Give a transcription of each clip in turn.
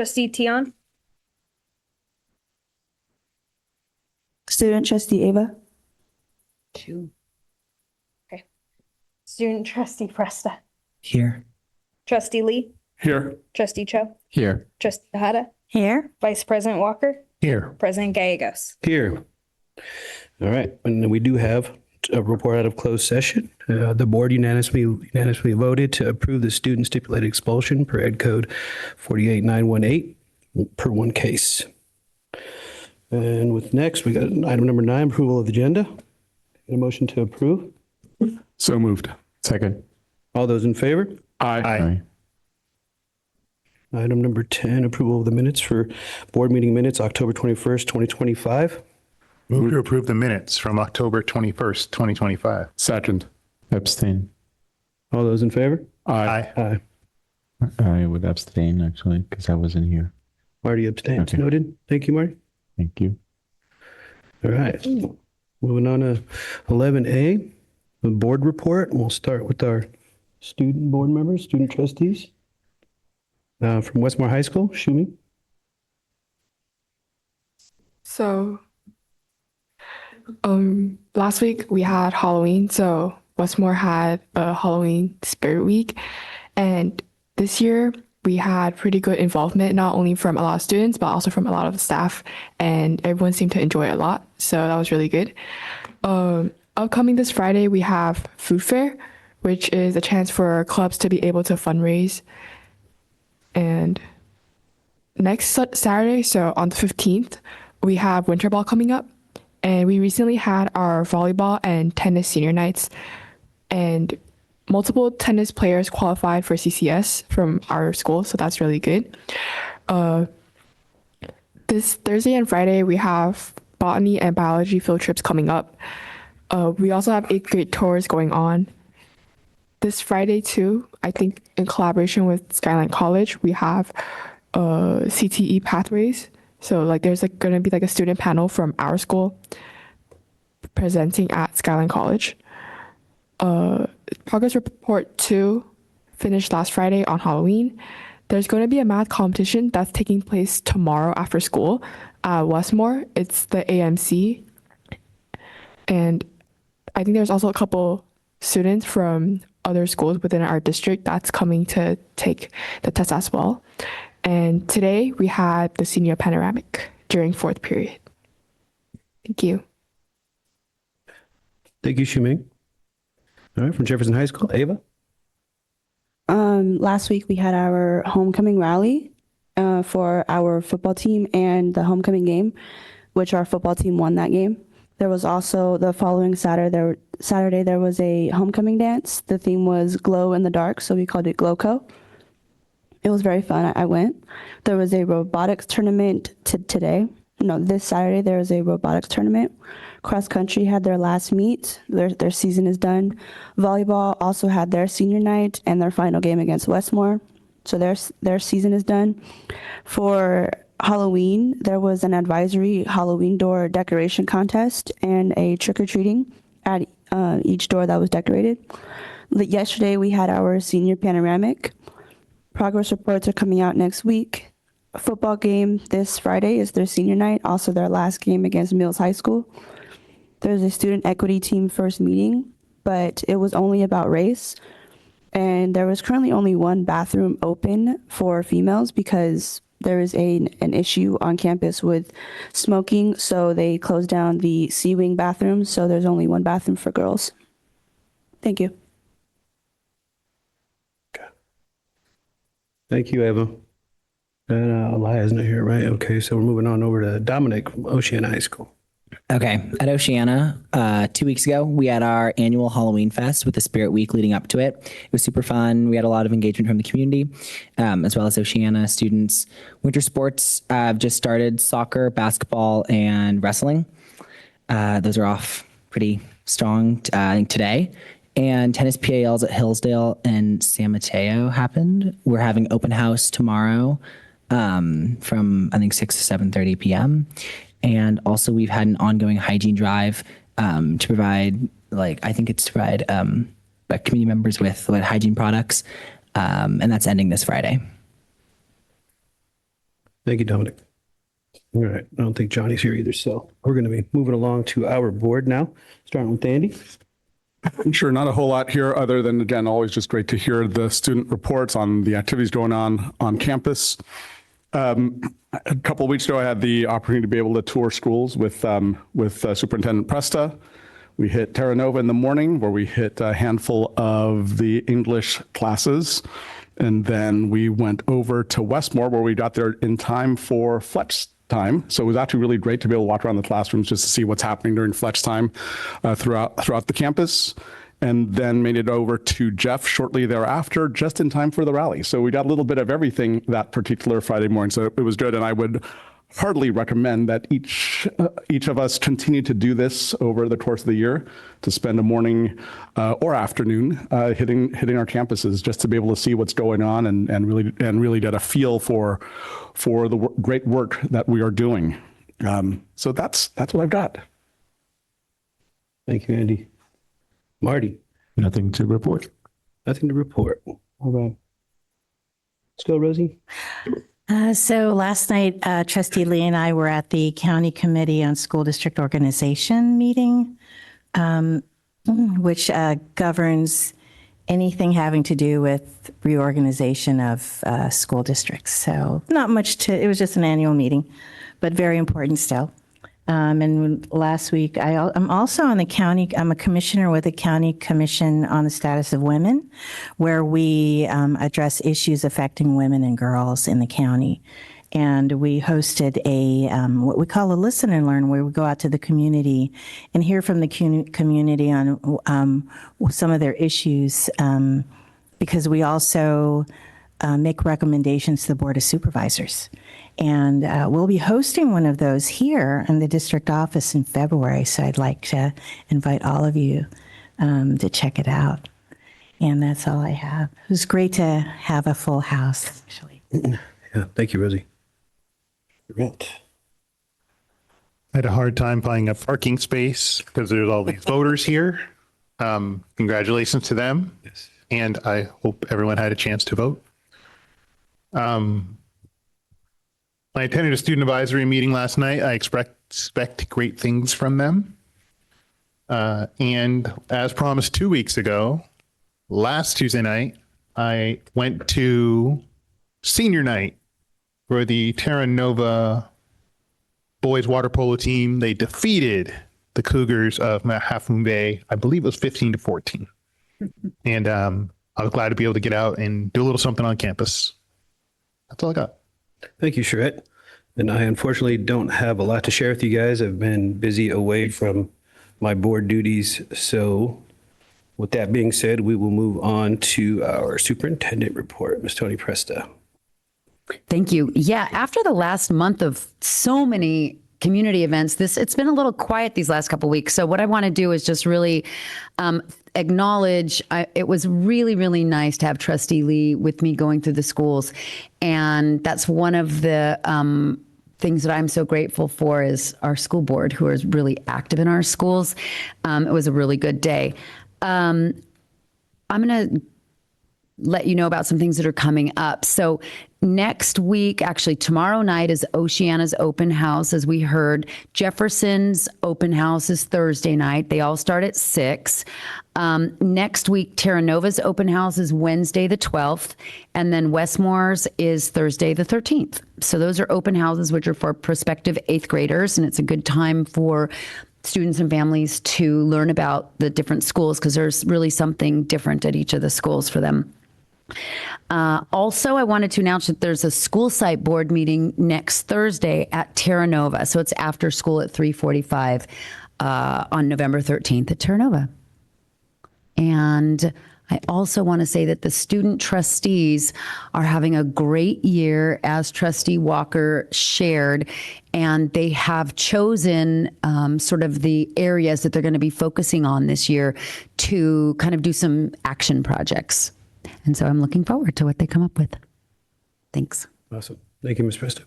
Trustee Tion, Student trustee Ava. two. Okay. Student trustee Presta, Here. trustee Lee, Here. trustee Cho, Here. trustee Tejada, Here. vice president Walker, Here. president Gallegos. Here. All right, and then we do have a report out of closed session. The board unanimously voted to approve the student stipulated expulsion per Ed Code 48918 per one case. And with next, we got item number 9, approval of the agenda. A motion to approve. So moved. Second. All those in favor? Aye. Item number 10, approval of the minutes for board meeting minutes, October 21st, 2025. Move to approve the minutes from October 21st, 2025. Second. Abstain. All those in favor? Aye. Aye. I would abstain actually because I wasn't here. Marty abstains. Okay. Noted. Thank you, Marty. Thank you. All right. Moving on to 11A, the board report. We'll start with our student board members, student trustees. From Westmore High School, Shumi. So, last week we had Halloween, so Westmore had a Halloween Spirit Week, and this year we had pretty good involvement, not only from a lot of students, but also from a lot of the staff, and everyone seemed to enjoy it a lot, so that was really good. Upcoming this Friday, we have Food Fair, which is a chance for clubs to be able to fundraise, and next Saturday, so on the 15th, we have Winter Ball coming up, and we recently had our volleyball and tennis senior nights, and multiple tennis players qualified for CCS from our school, so that's really good. This Thursday and Friday, we have botany and biology field trips coming up. We also have 8th grade tours going on. This Friday too, I think in collaboration with Skyline College, we have CTE pathways. So like there's like going to be like a student panel from our school presenting at Skyline College. Progress report 2 finished last Friday on Halloween. There's going to be a math competition that's taking place tomorrow after school at Westmore. It's the AMC. And I think there's also a couple students from other schools within our district that's coming to take the test as well. And today we had the senior panoramic during 4th period. Thank you. Thank you, Shuming. All right, from Jefferson High School, Ava. Last week we had our homecoming rally for our football team and the homecoming game, which our football team won that game. There was also the following Saturday there was a homecoming dance. The theme was glow in the dark, so we called it Glowco. It was very fun. I went. There was a robotics tournament this Saturday. There was a robotics tournament. Cross country had their last meet. Their season is done. Volleyball also had their senior night and their final game against Westmore. So their season is done. For Halloween, there was an advisory Halloween door decoration contest and a trick-or-treating at each door that was decorated. Yesterday, we had our senior panoramic. Progress reports are coming out next week. A football game this Friday is their senior night, also their last game against Mills High School. There's a student equity team first meeting, but it was only about race. And there was currently only one bathroom open for females because there is an issue on campus with smoking, so they closed down the C-wing bathrooms, so there's only one bathroom for girls. Thank you. Thank you, Ava. And Elias not here, right? Okay, so we're moving on over to Dominic from Oceana High School. Okay. At Oceana, 2 weeks ago, we had our annual Halloween Fest with the Spirit Week leading up to it. It was super fun. We had a lot of engagement from the community, as well as Oceana students. Winter sports just started: soccer, basketball, and wrestling. Those are off pretty strong, I think, today. And tennis PALs at Hillsdale and San Mateo happened. We're having open house tomorrow from, I think, 6 to 7:30 p.m. And also we've had an ongoing hygiene drive to provide, community members with hygiene products. And that's ending this Friday. Thank you, Dominic. All right. I don't think Johnny's here either. So we're going to be moving along to our board now, starting with Andy. Sure, not a whole lot here other than, again, always just great to hear the student reports on the activities going on campus. A couple of weeks ago, I had the opportunity to be able to tour schools with Superintendent Presta. We hit Terra Nova in the morning, where we hit a handful of the English classes. And then we went over to Westmore, where we got there in time for Fletch time. So it was actually really great to be able to walk around the classrooms just to see what's happening during Fletch time throughout the campus. And then made it over to Jeff shortly thereafter, just in time for the rally. So we got a little bit of everything that particular Friday morning. So it was good. And I would heartily recommend that each of us continue to do this over the course of the year, to spend a morning or afternoon hitting our campuses, just to be able to see what's going on and really get a feel for the great work that we are doing. So that's what I've got. Thank you, Andy. Marty. Nothing to report. Nothing to report. All right. Let's go, Rosie. So last night, Trustee Lee and I were at the County Committee on School District Organization meeting, which governs anything having to do with reorganization of school districts. So not much it was just an annual meeting, but very important still. And last week, I'm also on the county, I'm a commissioner with the County Commission on the Status of Women, where we address issues affecting women and girls in the county. And we hosted what we call a listen and learn, where we go out to the community and hear from the community on some of their issues, because we also make recommendations to the Board of Supervisors. And we'll be hosting one of those here in the district office in February. So I'd like to invite all of you to check it out. And that's all I have. It was great to have a full house, actually. Yeah, thank you, Rosie. Right. I had a hard time finding a parking space because there's all these voters here. Congratulations to them. Yes. And I hope everyone had a chance to vote. I attended a student advisory meeting last night. I expect great things from them. And as promised 2 weeks ago, last Tuesday night, I went to senior night for the Terra Nova boys water polo team. They defeated the Cougars of Half Moon Bay. I believe it was 15-14. And I was glad to be able to get out and do a little something on campus. That's all I got. Thank you, Charette. And I unfortunately don't have a lot to share with you guys. I've been busy away from my board duties. So with that being said, we will move on to our superintendent report. Ms. Tony Presta. Thank you. Yeah, after the last month of so many community events, it's been a little quiet these last couple of weeks. So what I want to do is just really acknowledge it was really, really nice to have Trustee Lee with me going through the schools. And that's one of the things that I'm so grateful for is our school board, who is really active in our schools. It was a really good day. I'm going to let you know about some things that are coming up. So next week, actually tomorrow night, is Oceana's open house. As we heard, Jefferson's open house is Thursday night. They all start at 6. Next week, Terra Nova's open house is Wednesday the 12th, and then Westmore's is Thursday the 13th. So those are open houses, which are for prospective 8th graders, and it's a good time for students and families to learn about the different schools, because there's really something different at each of the schools for them. Also, I wanted to announce that there's a school site board meeting next Thursday at Terra Nova. So it's after school at 3:45 on November 13th at Terra Nova. And I also want to say that the student trustees are having a great year, as Trustee Walker shared, and they have chosen sort of the areas that they're going to be focusing on this year to kind of do some action projects. And so I'm looking forward to what they come up with. Thanks. Awesome. Thank you, Ms. Presta.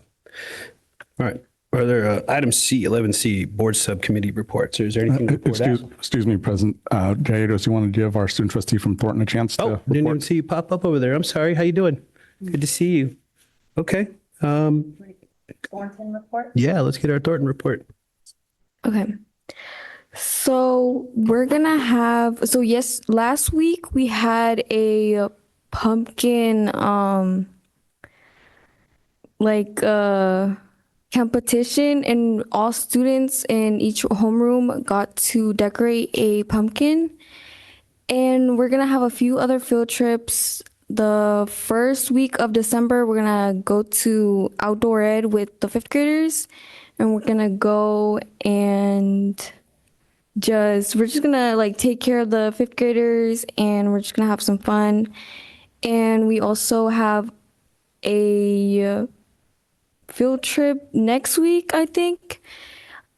All right. Are there item C, 11C, board subcommittee reports? Or is there anything before that? Excuse me, President Gallegos, do you want to give our student trustee from Thornton a chance to Oh, didn't even report? see you pop up over there. I'm sorry. How you doing? Good to see you. Okay. Thornton report? Yeah, let's get our Thornton report. Okay. So we're gonna have, so yes, last week we had a pumpkin competition, and all students in each homeroom got to decorate a pumpkin. And we're gonna have a few other field trips. The first week of December, we're gonna go to outdoor ed with the fifth graders, and we're gonna go and we're just gonna like take care of the fifth graders, and we're just gonna have some fun. And we also have a field trip next week, I think,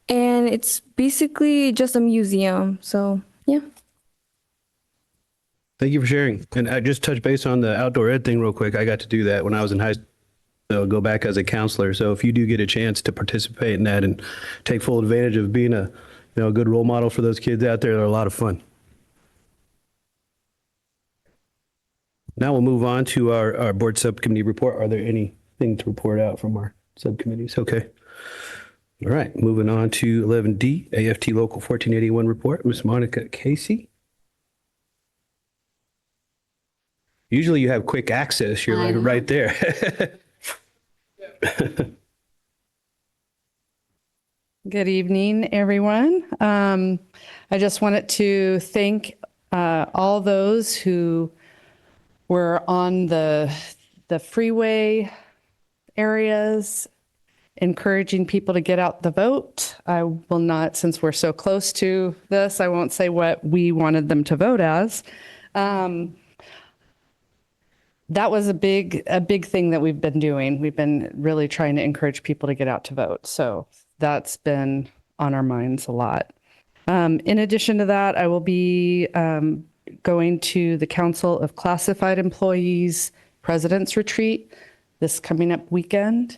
and it's basically just a museum. So yeah. Thank you for sharing. And I just touch base on the outdoor ed thing real quick. I got to do that when I was in high school. So go back as a counselor. So if you do get a chance to participate in that and take full advantage of being a good role model for those kids out there, they're a lot of fun. Now we'll move on to our board subcommittee report. Are there anything to report out from our subcommittees? Okay. All right. Moving on to 11D, AFT Local 1481 report. Ms. Monica Casey. Usually you have quick access. You're like right there. Good evening, everyone. I just wanted to thank all those who were on the freeway areas, encouraging people to get out the vote. I will not, since we're so close to this, I won't say what we wanted them to vote as. That was a big thing that we've been doing. We've been really trying to encourage people to get out to vote. So that's been on our minds a lot. In addition to that, I will be going to the Council of Classified Employees President's Retreat this coming up weekend.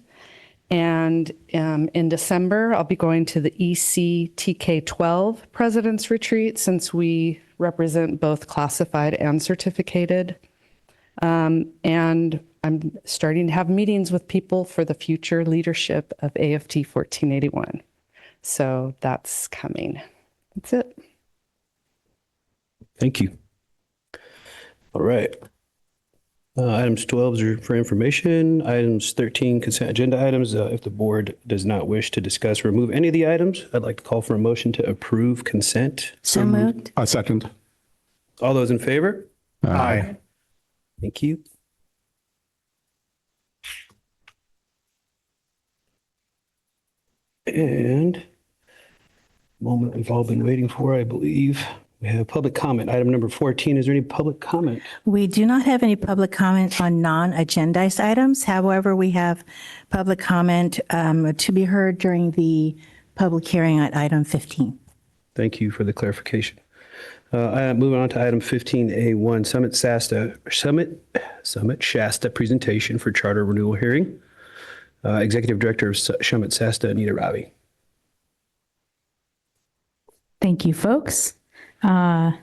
And in December, I'll be going to the ECTK12 President's Retreat, since we represent both classified and certificated. And I'm starting to have meetings with people for the future leadership of AFT 1481. So that's coming. That's it. Thank you. All right. Items 12 are for information. Items 13, consent agenda items. If the board does not wish to discuss or remove any of the items, I'd like to call for a motion to approve consent. So moved. A second. All those in favor? Aye. Thank you. And moment we've all been waiting for, I believe. We have public comment. Item number 14. Is there any public comment? We do not have any public comment on non-agendized items. However, we have public comment to be heard during the public hearing at item 15. Thank you for the clarification. Moving on to item 15A1, Summit Shasta presentation for charter renewal hearing. Executive Director of Summit Shasta, Anita Ravi. Thank you, folks. It's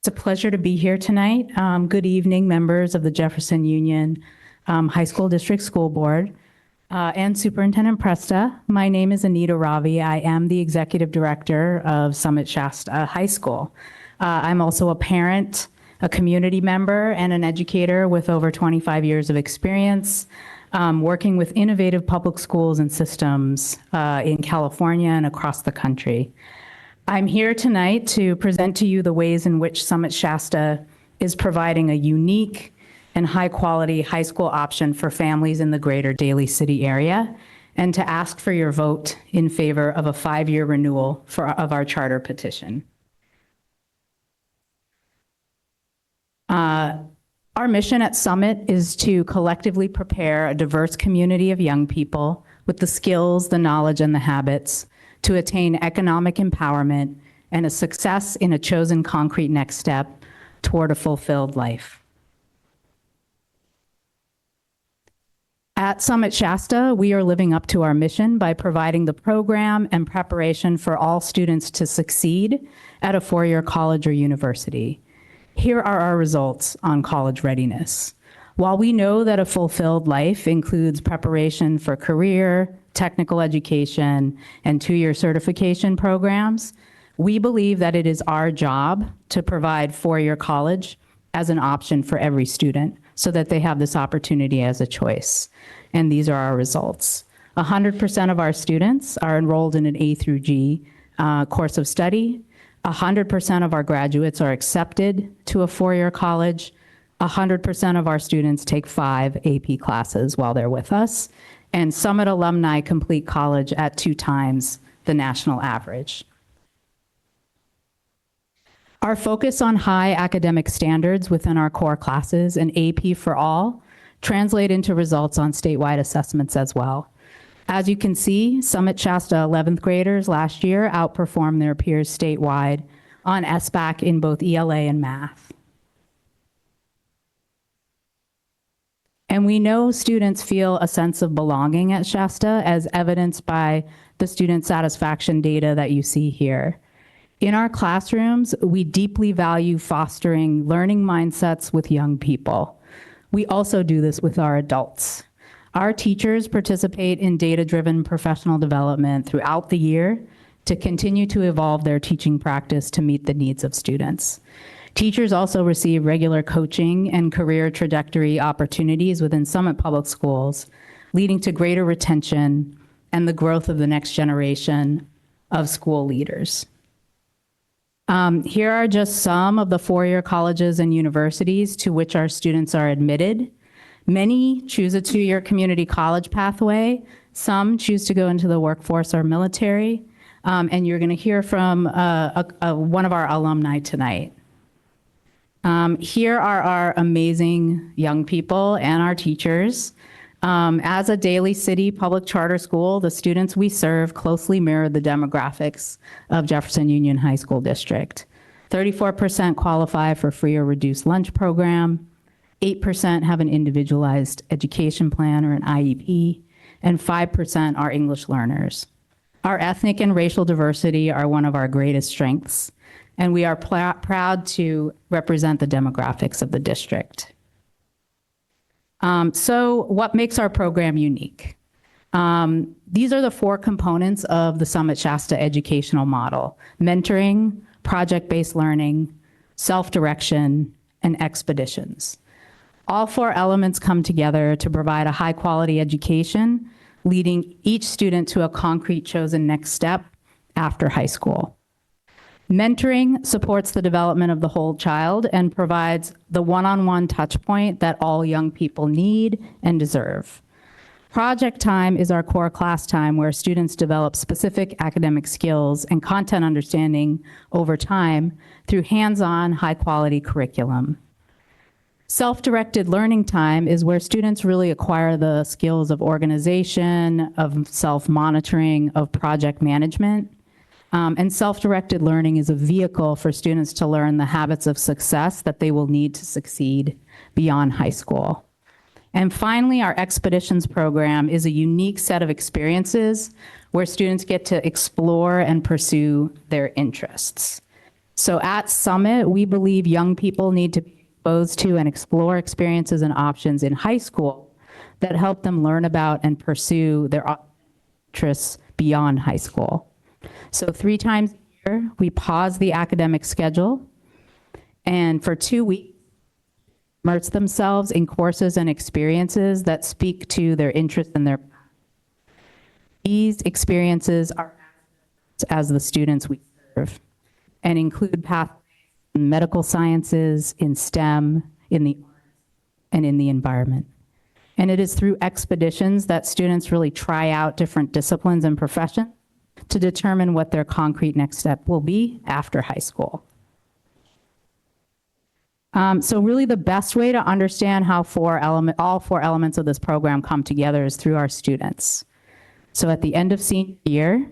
a pleasure to be here tonight. Good evening, members of the Jefferson Union High School District School Board and Superintendent Presta. My name is Anita Ravi. I am the Executive Director of Summit Shasta High School. I'm also a parent, a community member, and an educator with over 25 years of experience working with innovative public schools and systems in California and across the country. I'm here tonight to present to you the ways in which Summit Shasta is providing a unique and high-quality high school option for families in the greater Daly City area, and to ask for your vote in favor of a 5-year renewal of our charter petition. Our mission at Summit is to collectively prepare a diverse community of young people with the skills, the knowledge, and the habits to attain economic empowerment and a success in a chosen concrete next step toward a fulfilled life. At Summit Shasta, we are living up to our mission by providing the program and preparation for all students to succeed at a 4-year college or university. Here are our results on college readiness. While we know that a fulfilled life includes preparation for career, technical education, and 2-year certification programs, we believe that it is our job to provide 4-year college as an option for every student so that they have this opportunity as a choice. And these are our results. 100% of our students are enrolled in an A through G course of study. 100% of our graduates are accepted to a 4-year college. 100% of our students take 5 AP classes while they're with us. And Summit alumni complete college at 2 times the national average. Our focus on high academic standards within our core classes and AP for all translate into results on statewide assessments as well. As you can see, Summit Shasta 11th graders last year outperformed their peers statewide on SBAC in both ELA and math. And we know students feel a sense of belonging at Shasta, as evidenced by the student satisfaction data that you see here. In our classrooms, we deeply value fostering learning mindsets with young people. We also do this with our adults. Our teachers participate in data-driven professional development throughout the year to continue to evolve their teaching practice to meet the needs of students. Teachers also receive regular coaching and career trajectory opportunities within Summit Public Schools, leading to greater retention and the growth of the next generation of school leaders. Here are just some of the 4-year colleges and universities to which our students are admitted. Many choose a 2-year community college pathway. Some choose to go into the workforce or military. And you're going to hear from one of our alumni tonight. Here are our amazing young people and our teachers. As a Daly City public charter school, the students we serve closely mirror the demographics of Jefferson Union High School District. 34% qualify for free or reduced lunch program, 8% have an individualized education plan or an IEP, and 5% are English learners. Our ethnic and racial diversity are one of our greatest strengths, and we are proud to represent the demographics of the district. So what makes our program unique? These are the 4 components of the Summit Shasta educational model: mentoring, project-based learning, self-direction, and expeditions. All 4 elements come together to provide a high-quality education, leading each student to a concrete chosen next step after high school. Mentoring supports the development of the whole child and provides the one-on-one touch point that all young people need and deserve. Project time is our core class time where students develop specific academic skills and content understanding over time through hands-on, high-quality curriculum. Self-directed learning time is where students really acquire the skills of organization, of self-monitoring, of project management. And self-directed learning is a vehicle for students to learn the habits of success that they will need to succeed beyond high school. And finally, our expeditions program is a unique set of experiences where students get to explore and pursue their interests. So at Summit, we believe young people need to be exposed to and explore experiences and options in high school that help them learn about and pursue their interests beyond high school. So 3 times a year, we pause the academic schedule, and for 2 weeks, immerse themselves in courses and experiences that speak to their interest and their. These experiences are as the students we serve and include pathways in medical sciences, in STEM, in the arts, and in the environment. And it is through expeditions that students really try out different disciplines and professions to determine what their concrete next step will be after high school. So really the best way to understand how all 4 elements of this program come together is through our students. So at the end of senior year,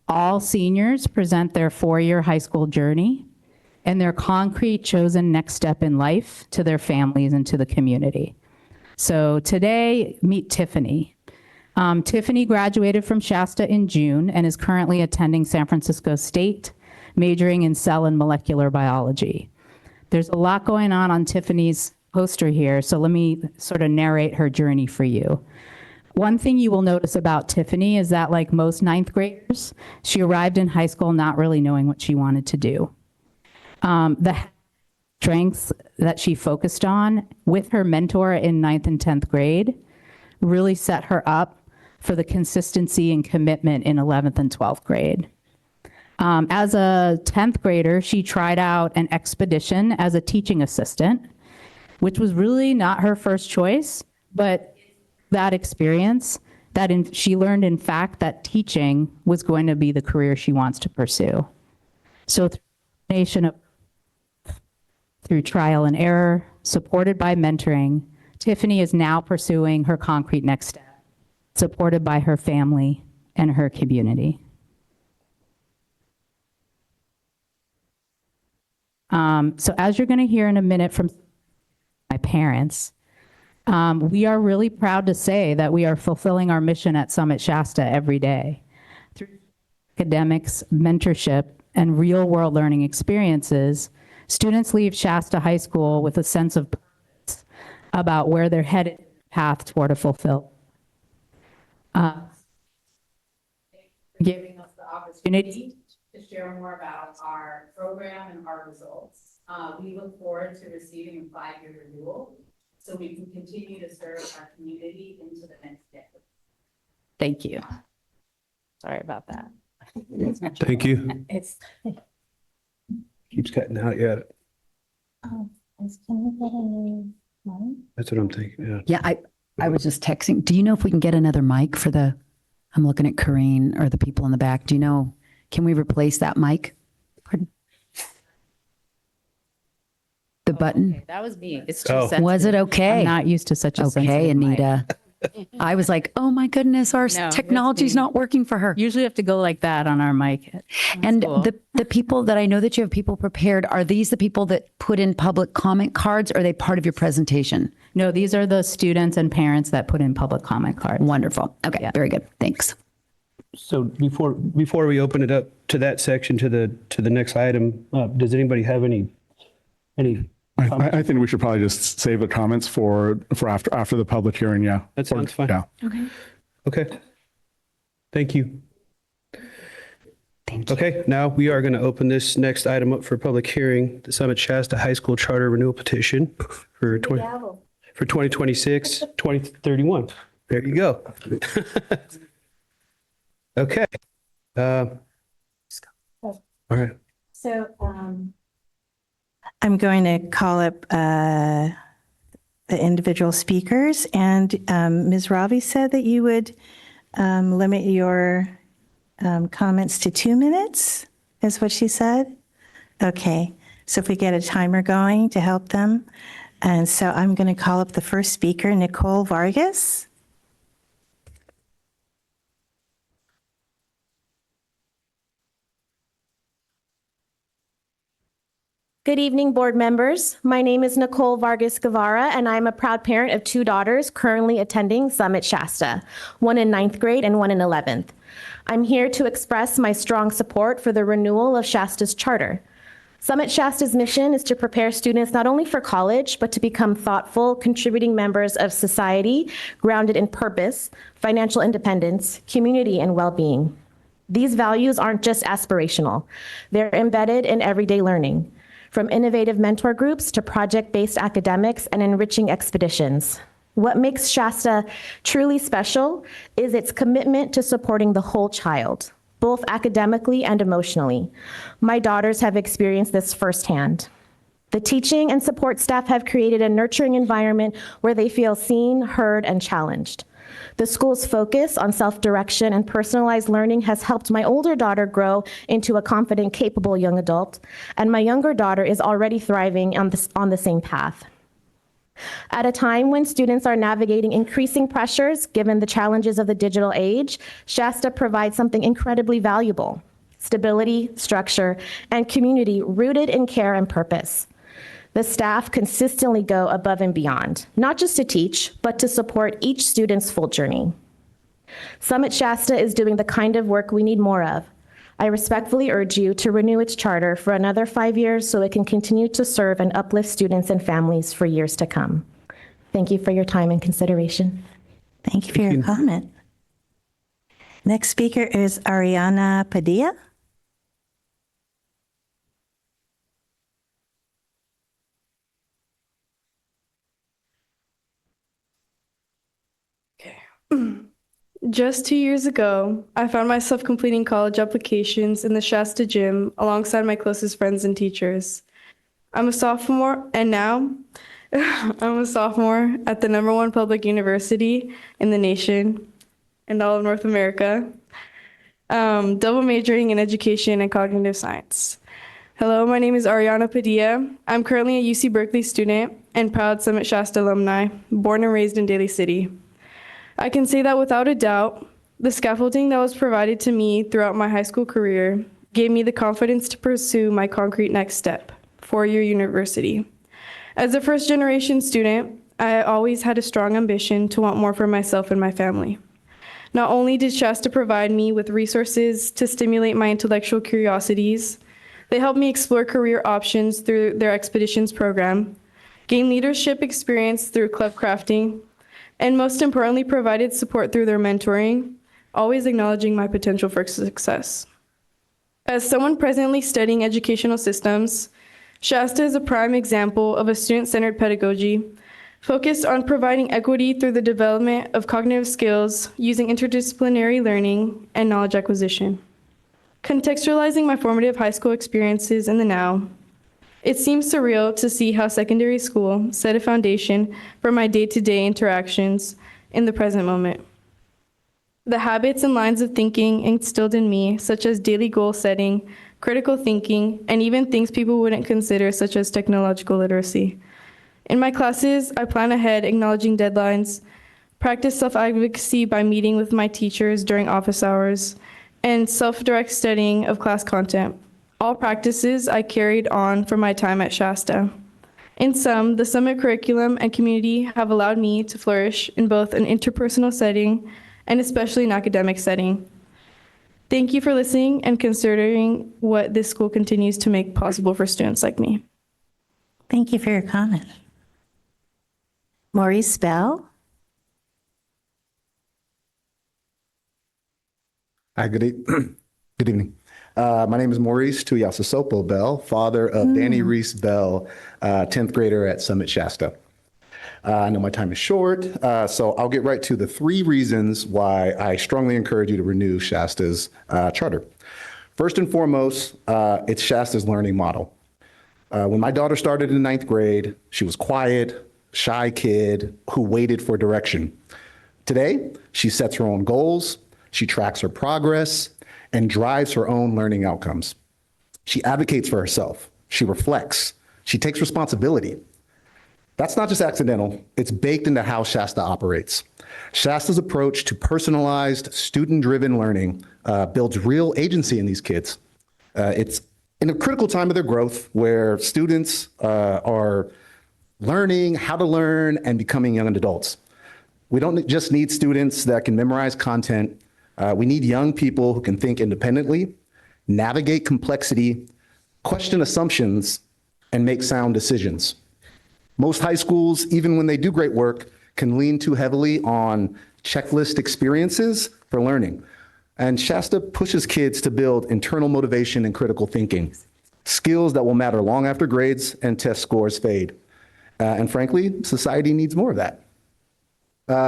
all seniors present their 4-year high school journey and their concrete chosen next step in life to their families and to the community. So today, meet Tiffany. Tiffany graduated from Shasta in June and is currently attending San Francisco State, majoring in cell and molecular biology. There's a lot going on Tiffany's poster here, so let me sort of narrate her journey for you. One thing you will notice about Tiffany is that, like most ninth graders, she arrived in high school not really knowing what she wanted to do. The strengths that she focused on with her mentor in 9th and 10th grade really set her up for the consistency and commitment in 11th and 12th grade. As a 10th grader, she tried out an expedition as a teaching assistant, which was really not her first choice, but that experience, she learned, in fact, that teaching was going to be the career she wants to pursue. So through trial and error, supported by mentoring, Tiffany is now pursuing her concrete next step, supported by her family and her community. So as you're going to hear in a minute from my parents, we are really proud to say that we are fulfilling our mission at Summit Shasta every day. Through academics, mentorship, and real-world learning experiences, students leave Shasta High School with a sense of purpose about where they're headed, path toward a fulfilled. Giving us the opportunity to share more about our program and our results. We look forward to receiving a 5-year renewal so we can continue to serve our community into the next decade. Thank you. Sorry about that. Thank you. Keeps cutting out yet. That's what I'm thinking. Yeah. Yeah, I was just texting. Do you know if we can get another mic for I'm looking at Corinne or the people in the back. Do you know, can we replace that mic? Pardon? The button? Okay, that was me. It's too Oh. sensitive. Was it okay? I'm not used to such a sensitive Okay, mic. Anita. I was like, oh my goodness, our No, it's technology's me. not working for her. Usually have to go like that on our mic. And cool. the people that I know that you have people prepared, are these the people that put in public comment cards? Or are they part of your presentation? No, these are the students and parents that put in public comment cards. Wonderful. Okay, Yeah. very good. Thanks. So before we open it up to that section, to the next item, does anybody have any? I think we should probably just save the comments for after the public hearing. Yeah. That sounds fine. Yeah. Okay. Thank you. Okay, now we are going to open this next item up for public hearing, the Summit Shasta High School Charter Renewal Petition for 2026, 2031. There you go. Okay. All right. So I'm going to call up the individual speakers, and Ms. Ravi said that you would limit your comments to 2 minutes, is what she said? Okay, so if we get a timer going to help them. And so I'm going to call up the first speaker, Nicole Vargas. Good evening, board members. My name is Nicole Vargas Guevara, and I'm a proud parent of 2 daughters currently attending Summit Shasta, one in 9th grade and one in 11th. I'm here to express my strong support for the renewal of Shasta's charter. Summit Shasta's mission is to prepare students not only for college, but to become thoughtful, contributing members of society, grounded in purpose, financial independence, community, and well-being. These values aren't just aspirational. They're embedded in everyday learning, from innovative mentor groups to project-based academics and enriching expeditions. What makes Shasta truly special is its commitment to supporting the whole child, both academically and emotionally. My daughters have experienced this firsthand. The teaching and support staff have created a nurturing environment where they feel seen, heard, and challenged. The school's focus on self-direction and personalized learning has helped my older daughter grow into a confident, capable young adult, and my younger daughter is already thriving on the same path. At a time when students are navigating increasing pressures given the challenges of the digital age, Shasta provides something incredibly valuable: stability, structure, and community rooted in care and purpose. The staff consistently go above and beyond, not just to teach, but to support each student's full journey. Summit Shasta is doing the kind of work we need more of: I respectfully urge you to renew its charter for another 5 years so it can continue to serve and uplift students and families for years to come. Thank you for your time and consideration. Thank you for your comment. Next speaker is Ariana Padilla. Just 2 years ago, I found myself completing college applications in the Shasta gym alongside my closest friends and teachers. I'm a sophomore, and now I'm a sophomore at the #1 public university in the nation and all of North America, double majoring in education and cognitive science. Hello, my name is Ariana Padilla. I'm currently a UC Berkeley student and proud Summit Shasta alumni, born and raised in Daly City. I can say that without a doubt, the scaffolding that was provided to me throughout my high school career gave me the confidence to pursue my concrete next step, four-year university. As a first-generation student, I always had a strong ambition to want more for myself and my family. Not only did Shasta provide me with resources to stimulate my intellectual curiosities, they helped me explore career options through their expeditions program, gain leadership experience through club crafting, and most importantly, provided support through their mentoring, always acknowledging my potential for success. As someone presently studying educational systems, Shasta is a prime example of a student-centered pedagogy focused on providing equity through the development of cognitive skills using interdisciplinary learning and knowledge acquisition. Contextualizing my formative high school experiences in the now, it seems surreal to see how secondary school set a foundation for my day-to-day interactions in the present moment. The habits and lines of thinking instilled in me, such as daily goal setting, critical thinking, and even things people wouldn't consider, such as technological literacy. In my classes, I plan ahead, acknowledging deadlines, practice self-advocacy by meeting with my teachers during office hours, and self-direct studying of class content. All practices I carried on from my time at Shasta. In sum, the Summit curriculum and community have allowed me to flourish in both an interpersonal setting and especially an academic setting. Thank you for listening and considering what this school continues to make possible for students like me. Thank you for your comment. Maurice Bell. Hi, good evening. My name is Maurice Tuyasasopo Bell, father of Danny Reese Bell, 10th grader at Summit Shasta. I know my time is short, so I'll get right to the 3 reasons why I strongly encourage you to renew Shasta's charter. First and foremost, it's Shasta's learning model. When my daughter started in 9th grade, she was quiet, shy kid who waited for direction. Today, she sets her own goals, she tracks her progress, and drives her own learning outcomes. She advocates for herself. She reflects. She takes responsibility. That's not just accidental. It's baked into how Shasta operates. Shasta's approach to personalized, student-driven learning builds real agency in these kids. It's in a critical time of their growth where students are learning how to learn and becoming young adults. We don't just need students that can memorize content. We need young people who can think independently, navigate complexity, question assumptions, and make sound decisions. Most high schools, even when they do great work, can lean too heavily on checklist experiences for learning. And Shasta pushes kids to build internal motivation and critical thinking, skills that will matter long after grades and test scores fade. And frankly, society needs more of that.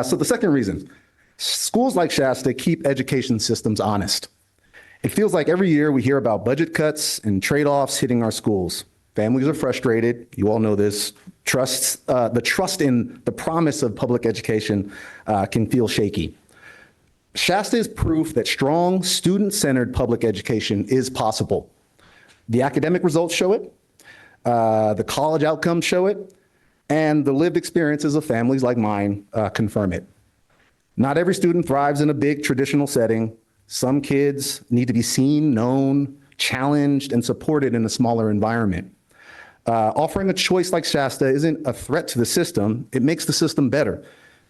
So the second reason, schools like Shasta keep education systems honest. It feels like every year we hear about budget cuts and trade-offs hitting our schools. Families are frustrated. You all know this. The trust in the promise of public education can feel shaky. Shasta is proof that strong, student-centered public education is possible. The academic results show it, the college outcomes show it, and the lived experiences of families like mine confirm it. Not every student thrives in a big traditional setting. Some kids need to be seen, known, challenged, and supported in a smaller environment. Offering a choice like Shasta isn't a threat to the system. It makes the system better.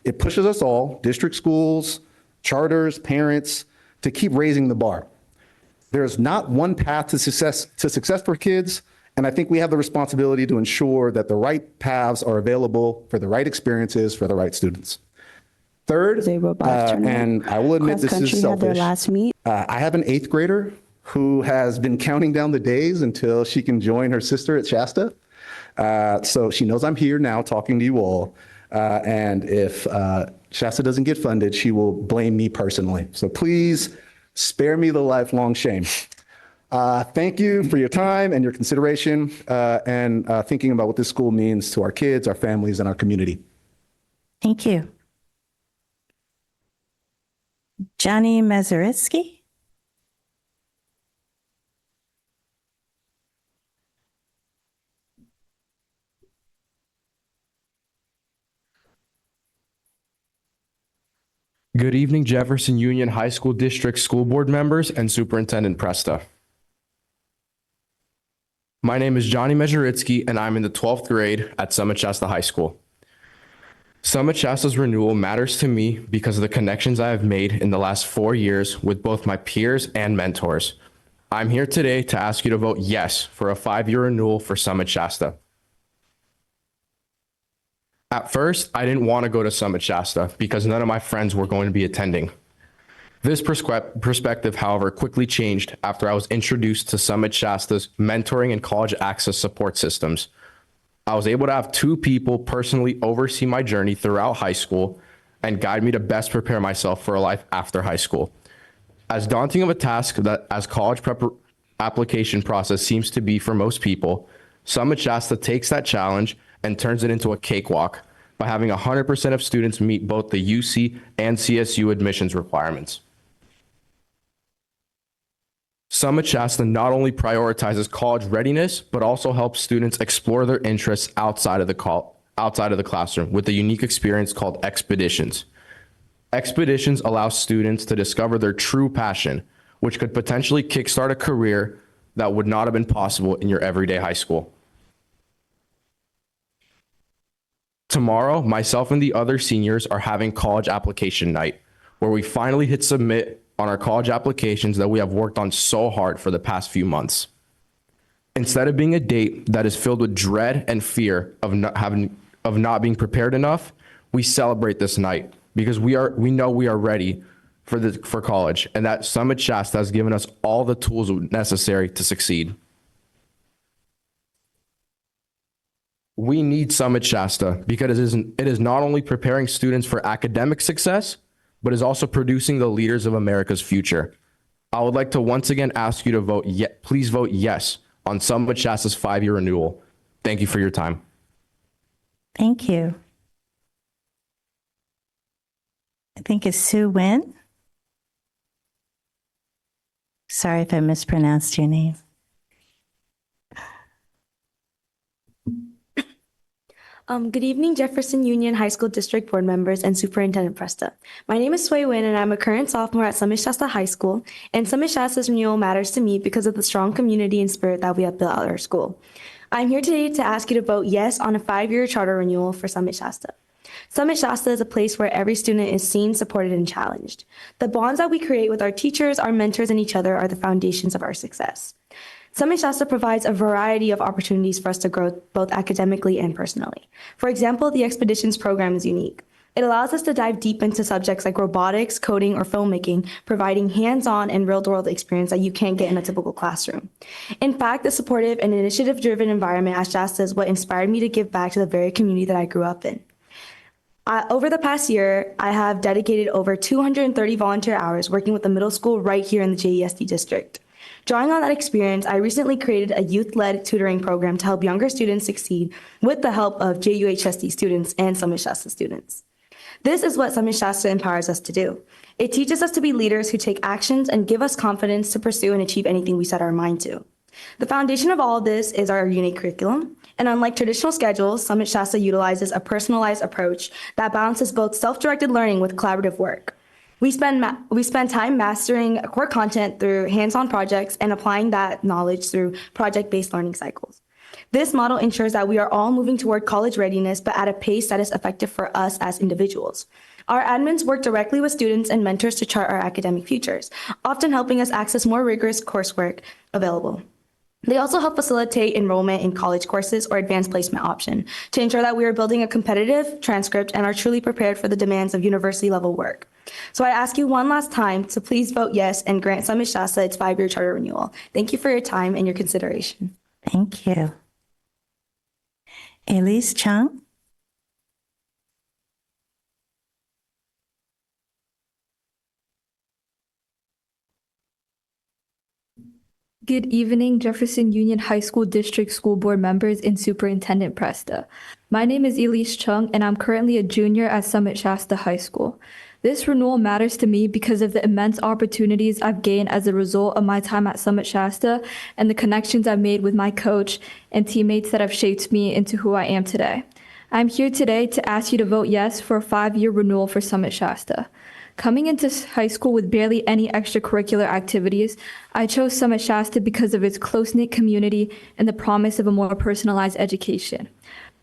It pushes us all, district schools, charters, parents, to keep raising the bar. There's not one path to success for kids, and I think we have the responsibility to ensure that the right paths are available for the right experiences for the right students. Third, a robust turnout. and I will admit this is Cross-country had their selfish, last meet. I have an 8th grader who has been counting down the days until she can join her sister at Shasta. So she knows I'm here now talking to you all. And if Shasta doesn't get funded, she will blame me personally. So please spare me the lifelong shame. Thank you for your time and your consideration and thinking about what this school means to our kids, our families, and our community. Thank you. Johnny Mazuritsky? Good evening, Jefferson Union High School District School Board members and Superintendent Presta. My name is Johnny Mazuritsky, and I'm in the 12th grade at Summit Shasta High School. Summit Shasta's renewal matters to me because of the connections I have made in the last 4 years with both my peers and mentors. I'm here today to ask you to vote yes for a 5-year renewal for Summit Shasta. At first, I didn't want to go to Summit Shasta because none of my friends were going to be attending. This perspective, however, quickly changed after I was introduced to Summit Shasta's mentoring and college access support systems. I was able to have 2 people personally oversee my journey throughout high school and guide me to best prepare myself for a life after high school. As daunting of a task that as college application process seems to be for most people, Summit Shasta takes that challenge and turns it into a cakewalk by having 100% of students meet both the UC and CSU admissions requirements. Summit Shasta not only prioritizes college readiness, but also helps students explore their interests outside of the classroom with a unique experience called Expeditions. Expeditions allow students to discover their true passion, which could potentially kickstart a career that would not have been possible in your everyday high school. Tomorrow, myself and the other seniors are having college application night, where we finally hit submit on our college applications that we have worked on so hard for the past few months. Instead of being a date that is filled with dread and fear of not being prepared enough, we celebrate this night because we know we are ready for college, and that Summit Shasta has given us all the tools necessary to succeed. We need Summit Shasta because it is not only preparing students for academic success, but is also producing the leaders of America's future. I would like to once again ask you to please vote yes on Summit Shasta's 5-year renewal. Thank you for your time. Thank you. I think it's Sue Wynn. Sorry if I mispronounced your name. Good evening, Jefferson Union High School District Board members and Superintendent Presta. My name is Sway Wynn, and I'm a current sophomore at Summit Shasta High School. And Summit Shasta's renewal matters to me because of the strong community and spirit that we have built at our school. I'm here today to ask you to vote yes on a 5-year charter renewal for Summit Shasta. Summit Shasta is a place where every student is seen, supported, and challenged. The bonds that we create with our teachers, our mentors, and each other are the foundations of our success. Summit Shasta provides a variety of opportunities for us to grow both academically and personally. For example, the Expeditions program is unique. It allows us to dive deep into subjects like robotics, coding, or filmmaking, providing hands-on and real-world experience that you can't get in a typical classroom. In fact, the supportive and initiative-driven environment at Shasta is what inspired me to give back to the very community that I grew up in. Over the past year, I have dedicated over 230 volunteer hours working with the middle school right here in the JUHSD district. Drawing on that experience, I recently created a youth-led tutoring program to help younger students succeed with the help of JUHSD students and Summit Shasta students. This is what Summit Shasta empowers us to do. It teaches us to be leaders who take actions and give us confidence to pursue and achieve anything we set our mind to. The foundation of all of this is our unique curriculum, and unlike traditional schedules, Summit Shasta utilizes a personalized approach that balances both self-directed learning with collaborative work. We spend time mastering core content through hands-on projects and applying that knowledge through project-based learning cycles. This model ensures that we are all moving toward college readiness, but at a pace that is effective for us as individuals. Our admins work directly with students and mentors to chart our academic futures, often helping us access more rigorous coursework available. They also help facilitate enrollment in college courses or advanced placement option to ensure that we are building a competitive transcript and are truly prepared for the demands of university-level work. So I ask you one last time to please vote yes and grant Summit Shasta its 5-year charter renewal. Thank you for your time and your consideration. Thank you. Elise Chung. Good evening, Jefferson Union High School District School Board members and Superintendent Presta. My name is Elise Chung, and I'm currently a junior at Summit Shasta High School. This renewal matters to me because of the immense opportunities I've gained as a result of my time at Summit Shasta and the connections I've made with my coach and teammates that have shaped me into who I am today. I'm here today to ask you to vote yes for a 5-year renewal for Summit Shasta. Coming into high school with barely any extracurricular activities, I chose Summit Shasta because of its close-knit community and the promise of a more personalized education.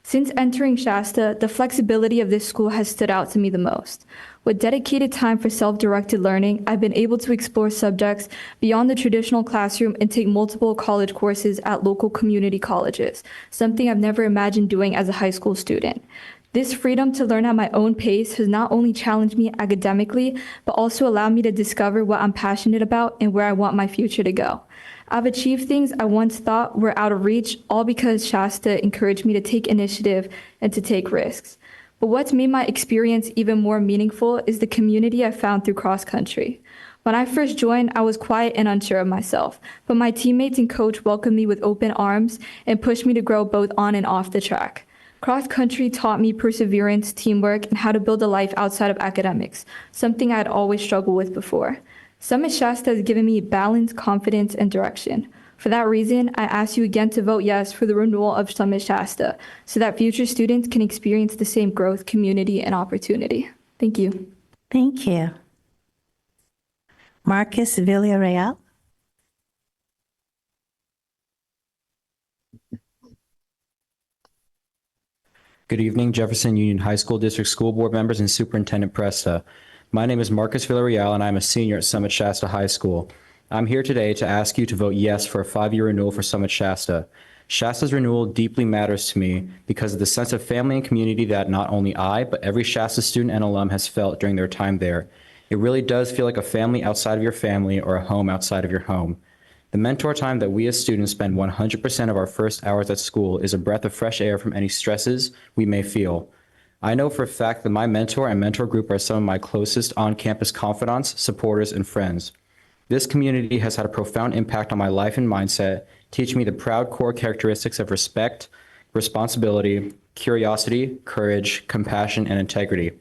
Since entering Shasta, the flexibility of this school has stood out to me the most. With dedicated time for self-directed learning, I've been able to explore subjects beyond the traditional classroom and take multiple college courses at local community colleges, something I've never imagined doing as a high school student. This freedom to learn at my own pace has not only challenged me academically, but also allowed me to discover what I'm passionate about and where I want my future to go. I've achieved things I once thought were out of reach, all because Shasta encouraged me to take initiative and to take risks. But what's made my experience even more meaningful is the community I found through cross country. When I first joined, I was quiet and unsure of myself, but my teammates and coach welcomed me with open arms and pushed me to grow both on and off the track. Cross country taught me perseverance, teamwork, and how to build a life outside of academics, something I had always struggled with before. Summit Shasta has given me balance, confidence, and direction. For that reason, I ask you again to vote yes for the renewal of Summit Shasta so that future students can experience the same growth, community, and opportunity. Thank you. Thank you. Marcus Villarreal. Good evening, Jefferson Union High School District School Board members and Superintendent Presta. My name is Marcus Villarreal, and I'm a senior at Summit Shasta High School. I'm here today to ask you to vote yes for a 5-year renewal for Summit Shasta. Shasta's renewal deeply matters to me because of the sense of family and community that not only I, but every Shasta student and alum has felt during their time there. It really does feel like a family outside of your family or a home outside of your home. The mentor time that we as students spend 100% of our first hours at school is a breath of fresh air from any stresses we may feel. I know for a fact that my mentor and mentor group are some of my closest on-campus confidants, supporters, and friends. This community has had a profound impact on my life and mindset, teaching me the proud core characteristics of respect, responsibility, curiosity, courage, compassion, and integrity.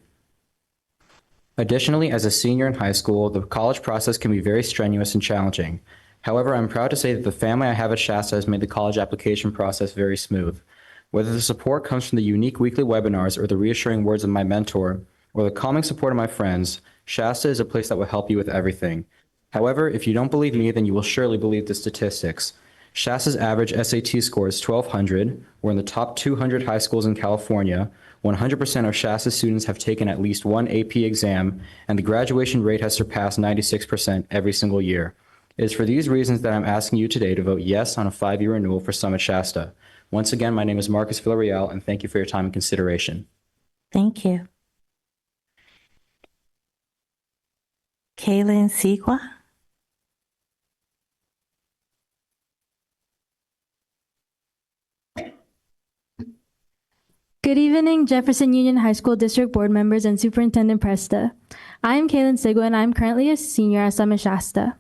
Additionally, as a senior in high school, the college process can be very strenuous and challenging. However, I'm proud to say that the family I have at Shasta has made the college application process very smooth. Whether the support comes from the unique weekly webinars or the reassuring words of my mentor, or the calming support of my friends, Shasta is a place that will help you with everything. However, if you don't believe me, then you will surely believe the statistics. Shasta's average SAT score is 1,200. We're in the top 200 high schools in California. 100% of Shasta students have taken at least one AP exam, and the graduation rate has surpassed 96% every single year. It is for these reasons that I'm asking you today to vote yes on a 5-year renewal for Summit Shasta. Once again, my name is Marcus Villarreal, and thank you for your time and consideration. Thank you. Kaylin Sigwa. Good evening, Jefferson Union High School District Board members and Superintendent Presta. I am Kaylin Sigwa, and I'm currently a senior at Summit Shasta.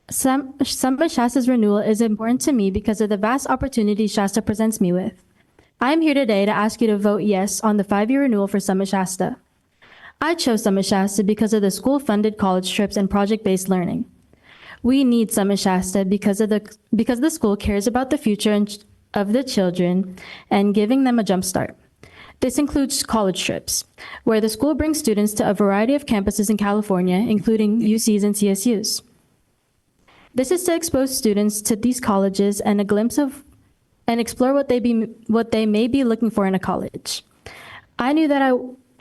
Summit Shasta's renewal is important to me because of the vast opportunities Shasta presents me with. I am here today to ask you to vote yes on the 5-year renewal for Summit Shasta. I chose Summit Shasta because of the school-funded college trips and project-based learning. We need Summit Shasta because the school cares about the future of the children and giving them a jump start. This includes college trips, where the school brings students to a variety of campuses in California, including UCs and CSUs. This is to expose students to these colleges and explore what they may be looking for in a college. I knew that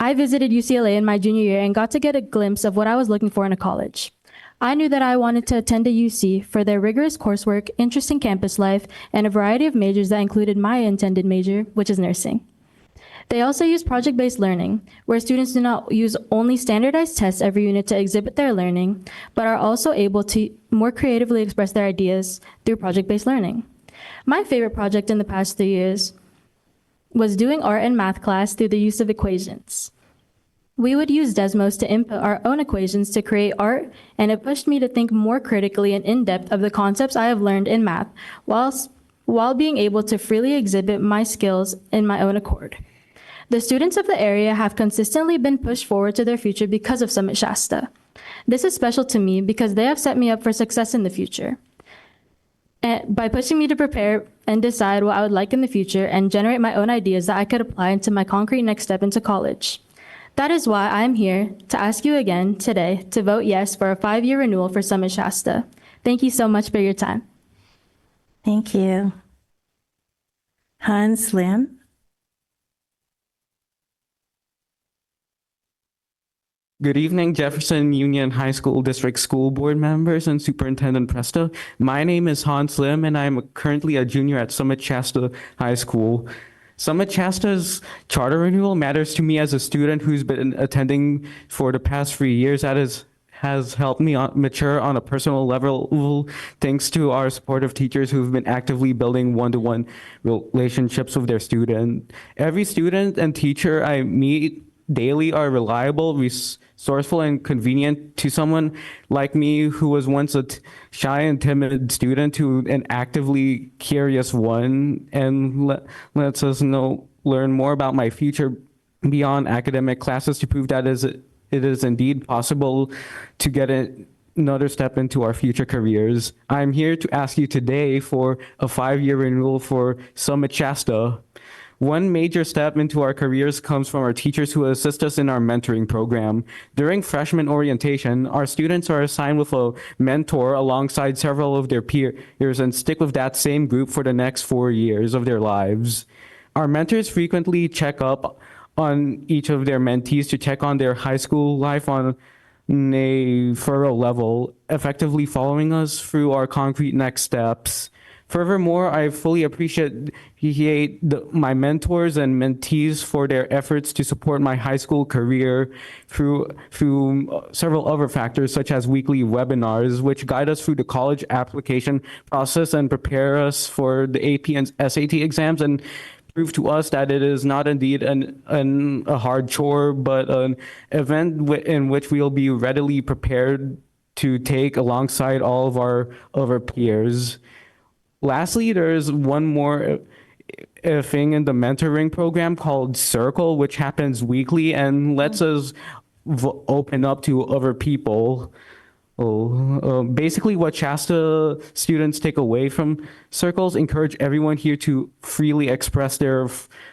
I visited UCLA in my junior year and got to get a glimpse of what I was looking for in a college. I knew that I wanted to attend a UC for their rigorous coursework, interesting campus life, and a variety of majors that included my intended major, which is nursing. They also use project-based learning, where students do not use only standardized tests every unit to exhibit their learning, but are also able to more creatively express their ideas through project-based learning. My favorite project in the past 3 years was doing art and math class through the use of equations. We would use Desmos to input our own equations to create art, and it pushed me to think more critically and in-depth of the concepts I have learned in math, while being able to freely exhibit my skills in my own accord. The students of the area have consistently been pushed forward to their future because of Summit Shasta. This is special to me because they have set me up for success in the future. And by pushing me to prepare and decide what I would like in the future and generate my own ideas that I could apply into my concrete next step into college. That is why I am here to ask you again today to vote yes for a 5-year renewal for Summit Shasta. Thank you so much for your time. Thank you. Hans Lim. Good evening, Jefferson Union High School District School Board members and Superintendent Presta. My name is Hans Lim, and I'm currently a junior at Summit Shasta High School. Summit Shasta's charter renewal matters to me as a student who's been attending for the past 3 years. That has helped me mature on a personal level, thanks to our supportive teachers who've been actively building one-to-one relationships with their student. Every student and teacher I meet daily are reliable, resourceful, and convenient to someone like me who was once a shy and timid student to an actively curious one, and lets us learn more about my future beyond academic classes to prove that it is indeed possible to get another step into our future careers. I'm here to ask you today for a 5-year renewal for Summit Shasta. One major step into our careers comes from our teachers who assist us in our mentoring program. During freshman orientation, our students are assigned with a mentor alongside several of their peers and stick with that same group for the next 4 years of their lives. Our mentors frequently check up on each of their mentees to check on their high school life on a thorough level, effectively following us through our concrete next steps. Furthermore, I fully appreciate my mentors and mentees for their efforts to support my high school career through several other factors, such as weekly webinars, which guide us through the college application process and prepare us for the AP and SAT exams, and prove to us that it is not indeed a hard chore, but an event in which we will be readily prepared to take alongside all of our other peers. Lastly, there's one more thing in the mentoring program called Circle, which happens weekly and lets us open up to other people. Basically, what Shasta students take away from Circles encourage everyone here to freely express their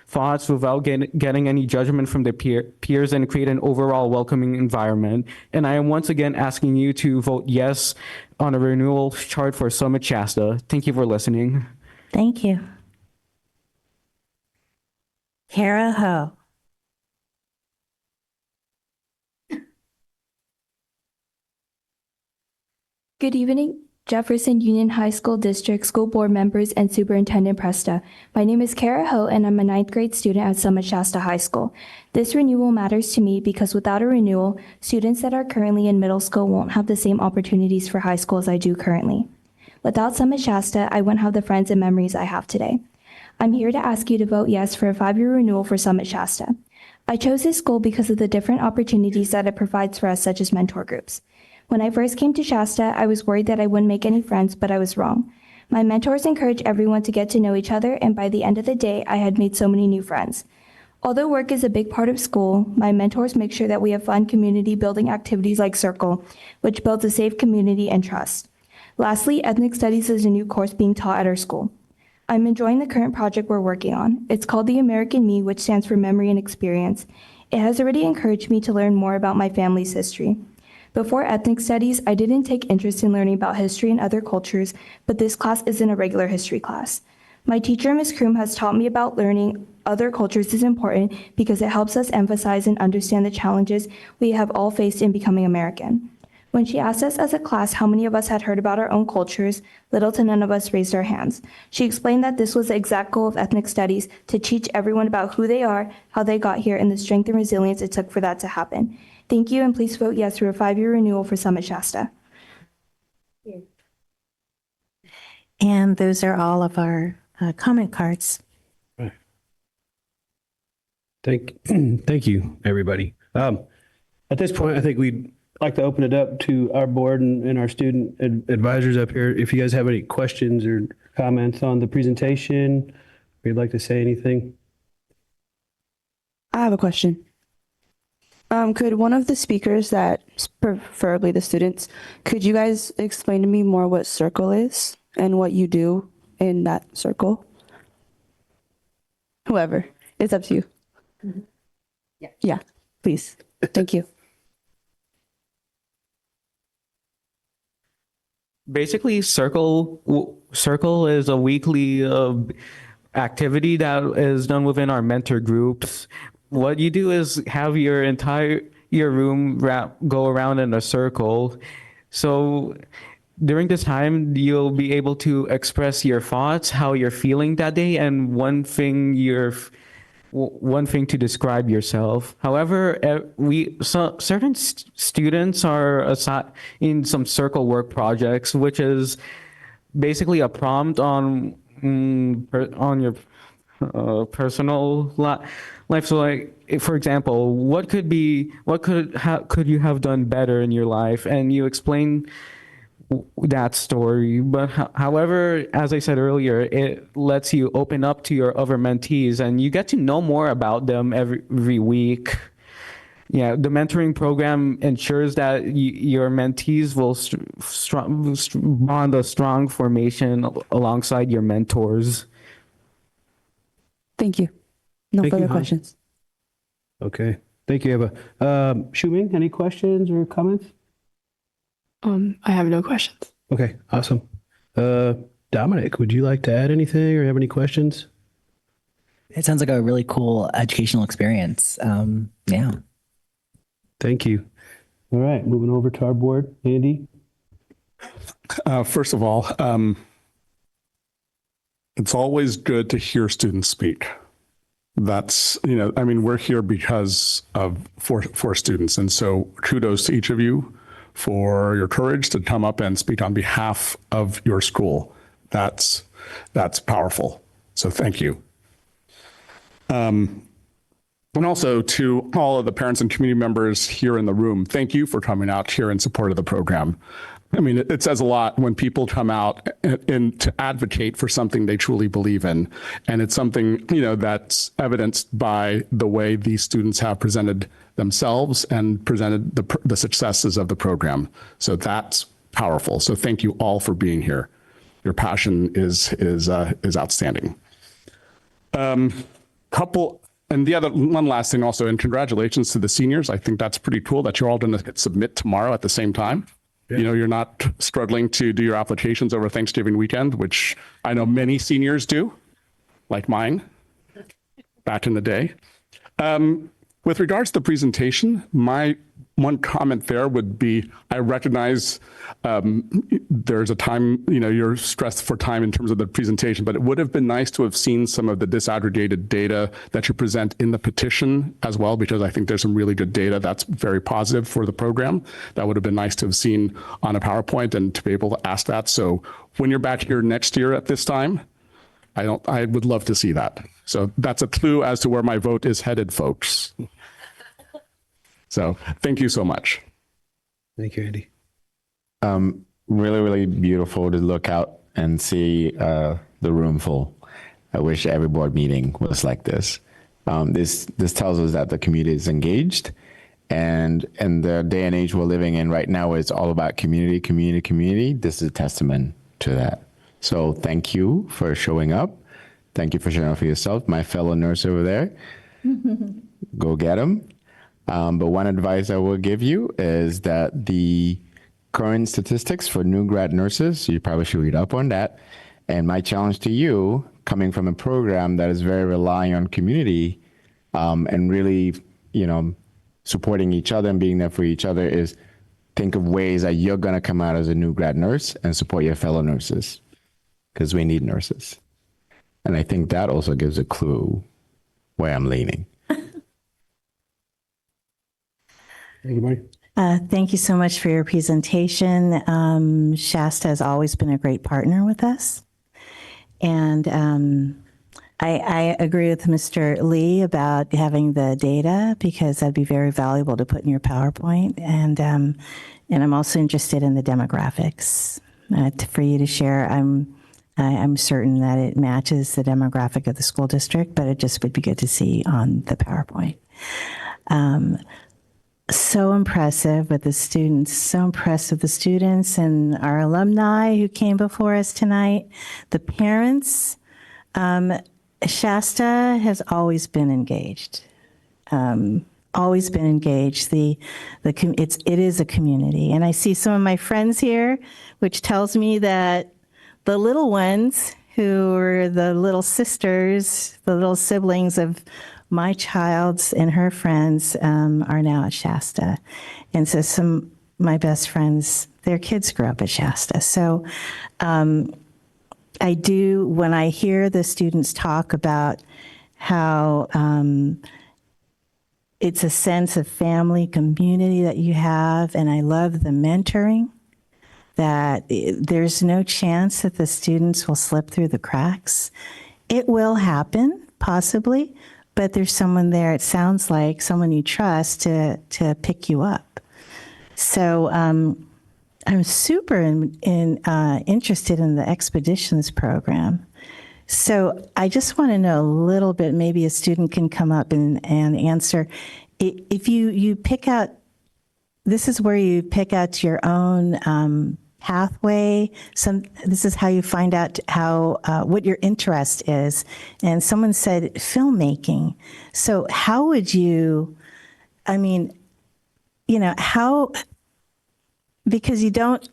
thoughts without getting any judgment from their peers and create an overall welcoming environment. And I am once again asking you to vote yes on a renewal chart for Summit Shasta. Thank you for listening. Thank you. Kara Ho. Good evening, Jefferson Union High School District School Board members and Superintendent Presta. My name is Kara Ho, and I'm a 9th grade student at Summit Shasta High School. This renewal matters to me because without a renewal, students that are currently in middle school won't have the same opportunities for high school as I do currently. Without Summit Shasta, I wouldn't have the friends and memories I have today. I'm here to ask you to vote yes for a 5-year renewal for Summit Shasta. I chose this school because of the different opportunities that it provides for us, such as mentor groups. When I first came to Shasta, I was worried that I wouldn't make any friends, but I was wrong. My mentors encourage everyone to get to know each other, and by the end of the day, I had made so many new friends. Although work is a big part of school, my mentors make sure that we have fun community building activities like Circle, which builds a safe community and trust. Lastly, ethnic studies is a new course being taught at our school. I'm enjoying the current project we're working on. It's called The American Me, which stands for Memory and Experience. It has already encouraged me to learn more about my family's history. Before ethnic studies, I didn't take interest in learning about history and other cultures, but this class isn't a regular history class. My teacher, Ms. Kroom, has taught me about learning other cultures is important because it helps us emphasize and understand the challenges we have all faced in becoming American. When she asked us as a class how many of us had heard about our own cultures, little to none of us raised our hands. She explained that this was the exact goal of ethnic studies, to teach everyone about who they are, how they got here, and the strength and resilience it took for that to happen. Thank you, and please vote yes for a 5-year renewal for Summit Shasta. And those are all of our comment cards. Thank you, everybody. At this point, I think we'd like to open it up to our board and our student advisors up here. If you guys have any questions or comments on the presentation, or you'd like to say anything. I have a question. Could one of the speakers, that preferably the students, could you guys explain to me more what circle is and what you do in that circle? Whoever, it's up to you. Yeah, please. Thank you. Basically, Circle is a weekly activity that is done within our mentor groups. What you do is have your room go around in a circle. So during this time, you'll be able to express your thoughts, how you're feeling that day, and one thing to describe yourself. However, certain students are assigned in some circle work projects, which is basically a prompt on your personal life. So, like, for example, what could you have done better in your life, and you explain that story. But however, as I said earlier, it lets you open up to your other mentees and you get to know more about them every week. Yeah, the mentoring program ensures that your mentees will bond a strong formation alongside your mentors. Thank you. No Thank further you, Han. questions. Okay. Thank you, Eva. Shuming, any questions or comments? I have no questions. Okay, awesome. Dominic, would you like to add anything or have any questions? It sounds like a really cool educational experience. Yeah. Thank you. All right, moving over to our board. Andy? First of all, it's always good to hear students speak. That's, we're here because for students. And so kudos to each of you for your courage to come up and speak on behalf of your school. That's powerful. So thank you. And also to all of the parents and community members here in the room, thank you for coming out here in support of the program. It says a lot when people come out and to advocate for something they truly believe in. And it's something, that's evidenced by the way these students have presented themselves and presented the successes of the program. So that's powerful. So thank you all for being here. Your passion is outstanding. And one last thing also, and congratulations to the seniors. I think that's pretty cool that you're all going to submit tomorrow at the same time. Yeah. You're not struggling to do your applications over Thanksgiving weekend, which I know many seniors do, like mine, back in the day. With regards to the presentation, my one comment there would be, I recognize there's a time, you're stressed for time in terms of the presentation, but it would have been nice to have seen some of the disaggregated data that you present in the petition as well, because I think there's some really good data that's very positive for the program. That would have been nice to have seen on a PowerPoint and to be able to ask that. So when you're back here next year at this time, I would love to see that. So that's a clue as to where my vote is headed, folks. So thank you so much. Thank you, Andy. Really, really beautiful to look out and see the room full. I wish every board meeting was like this. This tells us that the community is engaged, and in the day and age we're living in right now, it's all about community, community, community. This is a testament to that. So thank you for showing up. Thank you for showing up for yourself. My fellow nurse over there, go get them. But one advice I will give you is that the current statistics for new grad nurses, you probably should read up on that. And my challenge to you, coming from a program that is very relying on community and really, supporting each other and being there for each other is think of ways that you're going to come out as a new grad nurse and support your fellow nurses because we need nurses. And I think that also gives a clue where I'm leaning. Thank you so much for your presentation. Shasta has always been a great partner with us. And I agree with Mr. Lee about having the data because that'd be very valuable to put in your PowerPoint. And I'm also interested in the demographics for you to share. I'm certain that it matches the demographic of the school district, but it just would be good to see on the PowerPoint. So impressive with the students, so impressed with the students and our alumni who came before us tonight, the parents. Shasta has always been engaged. Always been engaged. It is a community, and I see some of my friends here, which tells me that the little ones who are the little sisters, the little siblings of my child's and her friends are now at Shasta. And so some of my best friends, their kids grew up at Shasta. So I do, when I hear the students talk about how it's a sense of family, community that you have, and I love the mentoring, that there's no chance that the students will slip through the cracks. It will happen, possibly, but there's someone there, it sounds like, someone you trust to pick you up. So I'm super interested in the expeditions program. So I just want to know a little bit, maybe a student can come up and answer. If you pick out, this is where you pick out your own pathway. This is how you find out what your interest is. And someone said filmmaking. So how would you, because you don't,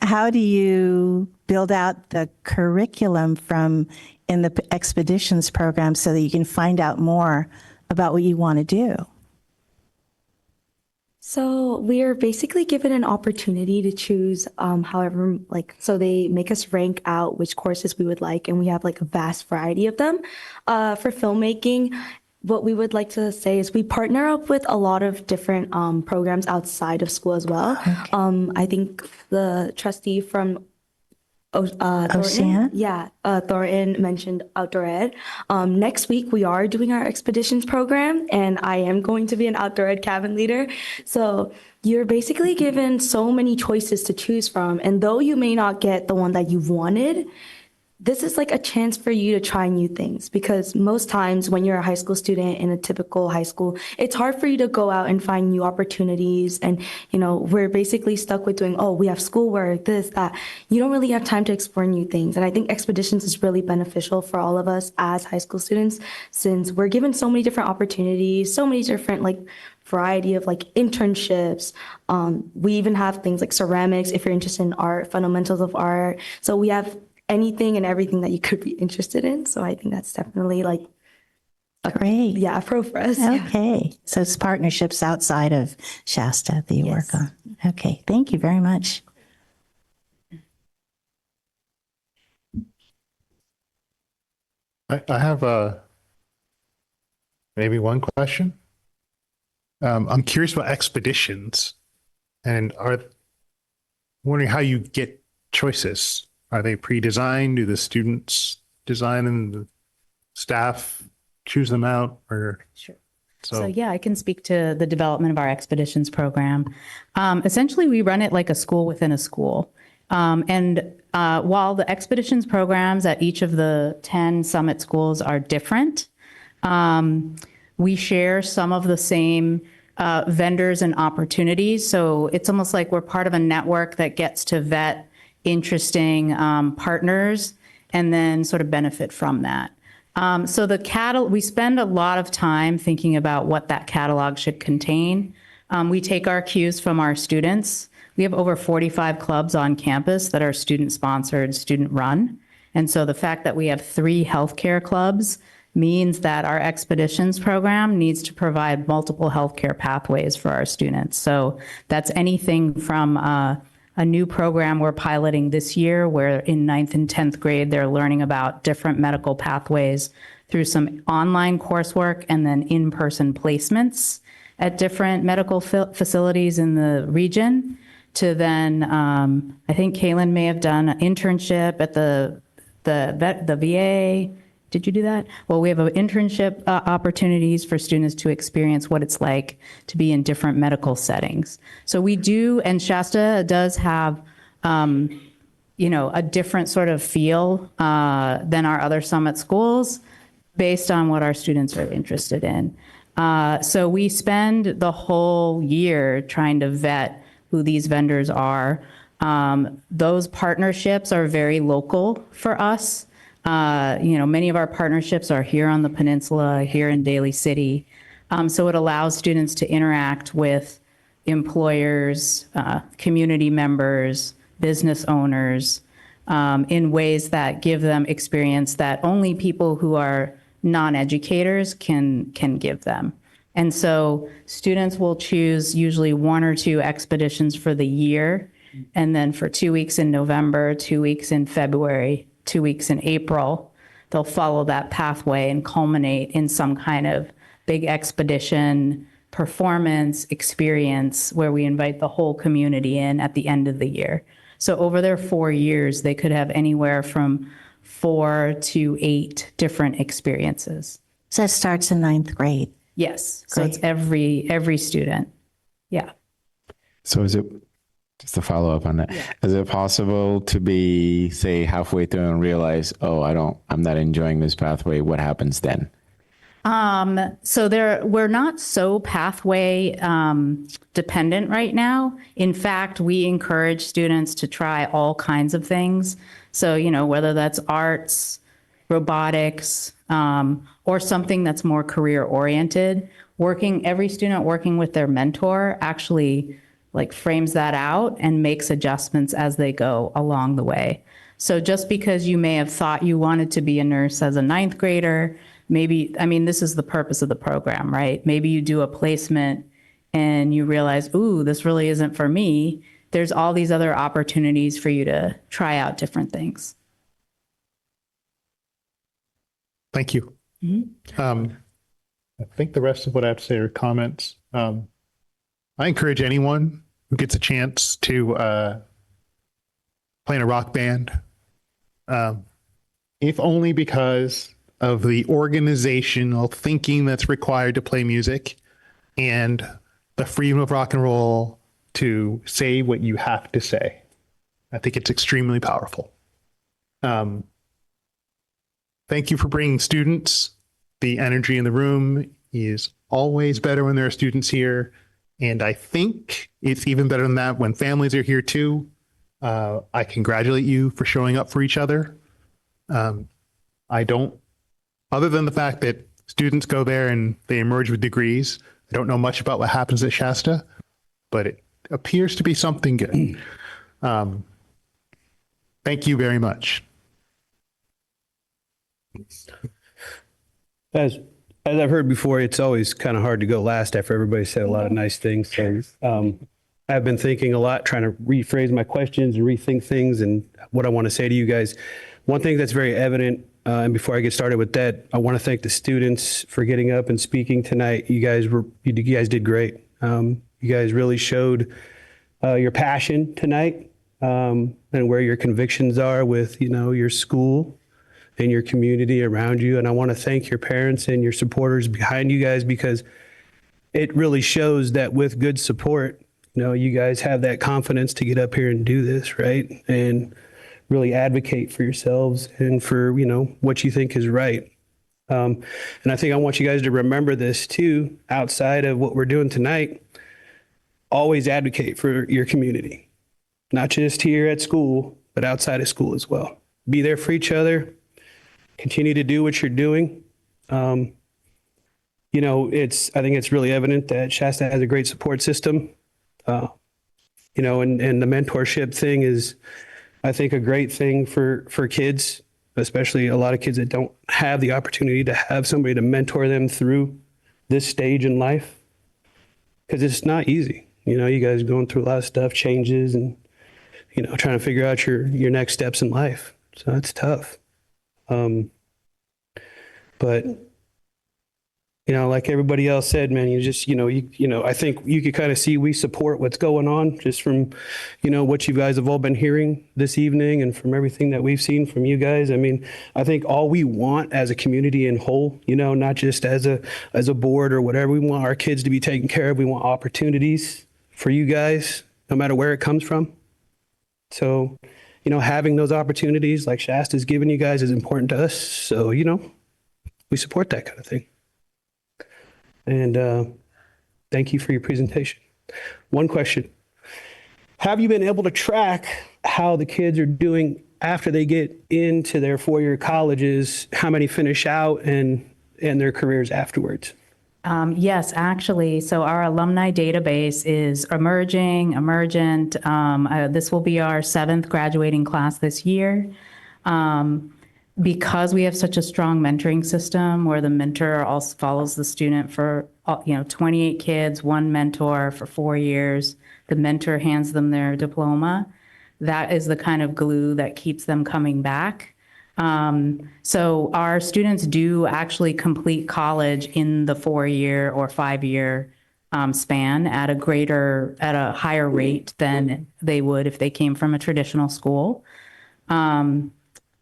how do you build out the curriculum in the expeditions program so that you can find out more about what you want to do? So we are basically given an opportunity to choose so they make us rank out which courses we would like, and we have like a vast variety of them. For filmmaking, what we would like to say is we partner up with a lot of different programs outside of school as well. Okay. I think the trustee from Oceana? Thornton mentioned outdoor ed. Next week, we are doing our expeditions program, and I am going to be an outdoor ed cabin leader. So you're basically given so many choices to choose from. And though you may not get the one that you wanted, this is like a chance for you to try new things, because most times when you're a high school student in a typical high school, it's hard for you to go out and find new opportunities. And, we're basically stuck with doing, we have schoolwork, this, that. You don't really have time to explore new things. And I think expeditions is really beneficial for all of us as high school students, since we're given so many different opportunities, so many different variety of internships. We even have things like ceramics, if you're interested in art, fundamentals of art. So we have anything and everything that you could be interested in. So I think that's definitely great. A pro for us. Okay. Yeah. So it's partnerships outside of Shasta that you work on. Okay. Thank you very much. I have maybe one question. I'm curious about expeditions, and wondering how you get choices. Are they pre-designed? Do the students design and the staff choose them out? Or sure. So yeah, I can speak to the development of our expeditions program. Essentially, we run it like a school within a school. While the expeditions programs at each of the 10 summit schools are different, we share some of the same vendors and opportunities. So it's almost like we're part of a network that gets to vet interesting partners and then sort of benefit from that. So we spend a lot of time thinking about what that catalog should contain. We take our cues from our students. We have over 45 clubs on campus that are student-sponsored, student-run. And so the fact that we have 3 healthcare clubs means that our expeditions program needs to provide multiple healthcare pathways for our students. So that's anything from a new program we're piloting this year where in 9th and 10th grade, they're learning about different medical pathways through some online coursework and then in-person placements at different medical facilities in the region, to then, I think Kaylin may have done an internship at the VA. Did you do that? Well, we have internship opportunities for students to experience what it's like to be in different medical settings. So we do, and Shasta does have, a different sort of feel than our other summit schools based on what our students are interested in. So we spend the whole year trying to vet who these vendors are. Those partnerships are very local for us. Many of our partnerships are here on the peninsula, here in Daly City. So it allows students to interact with employers, community members, business owners, in ways that give them experience that only people who are non-educators can give them. And so students will choose usually 1 or 2 expeditions for the year, and then for 2 weeks in November, 2 weeks in February, 2 weeks in April, they'll follow that pathway and culminate in some kind of big expedition, performance, experience where we invite the whole community in at the end of the year. So over their 4 years, they could have anywhere from 4 to 8 different experiences. So that starts in 9th grade. Yes. So it's every student. Yeah. So is it, just to follow up on that, is it possible to be, say, halfway through and realize, oh, I'm not enjoying this pathway? What happens then? So we're not so pathway dependent right now. In fact, we encourage students to try all kinds of things. So, whether that's arts, robotics, or something that's more career oriented, every student working with their mentor actually frames that out and makes adjustments as they go along the way. So just because you may have thought you wanted to be a nurse as a 9th grader, this is the purpose of the program, right? Maybe you do a placement and you realize, ooh, this really isn't for me. There's all these other opportunities for you to try out different things. Thank you. I think the rest of what I have to say are comments. I encourage anyone who gets a chance to play in a rock band, if only because of the organizational thinking that's required to play music and the freedom of rock and roll to say what you have to say. I think it's extremely powerful. Thank you for bringing students. The energy in the room is always better when there are students here. And I think it's even better than that when families are here too. I congratulate you for showing up for each other. Other than the fact that students go there and they emerge with degrees, I don't know much about what happens at Shasta, but it appears to be something good. Thank you very much. As I've heard before, it's always kind of hard to go last after everybody said a lot of nice things. So I've been thinking a lot, trying to rephrase my questions and rethink things and what I want to say to you guys. One thing that's very evident, and before I get started with that, I want to thank the students for getting up and speaking tonight. You guys did great. You guys really showed your passion tonight and where your convictions are with, your school and your community around you. And I want to thank your parents and your supporters behind you guys, because it really shows that with good support, you guys have that confidence to get up here and do this, right? And really advocate for yourselves and for, what you think is right. And I think I want you guys to remember this too, outside of what we're doing tonight. Always advocate for your community, not just here at school, but outside of school as well. Be there for each other. Continue to do what you're doing. I think it's really evident that Shasta has a great support system. And the mentorship thing is, I think, a great thing for kids. especially a lot of kids that don't have the opportunity to have somebody to mentor them through this stage in life. Because it's not easy. You know, you guys are going through a lot of stuff, changes, and, you know, trying to figure out your next steps in life. So it's tough. But, you know, like everybody else said, man, you just, I think you could kind of see we support what's going on just from, what you guys have all been hearing this evening and from everything that we've seen from you guys. I mean, I think all we want as a community in whole, not just as a board or whatever, we want our kids to be taken care of. We want opportunities for you guys, no matter where it comes from. So, having those opportunities like Shasta's given you guys is important to us. So, we support that kind of thing. And thank you for your presentation. One question. Have you been able to track how the kids are doing after they get into their four-year colleges, how many finish out and their careers afterwards? Yes, actually. So our alumni database is emergent. This will be our 7th graduating class this year. Because we have such a strong mentoring system where the mentor also follows the student for, 28 kids, one mentor for 4 years, the mentor hands them their diploma. That is the kind of glue that keeps them coming back. So our students do actually complete college in the 4-year or 5-year span at a higher rate than they would if they came from a traditional school.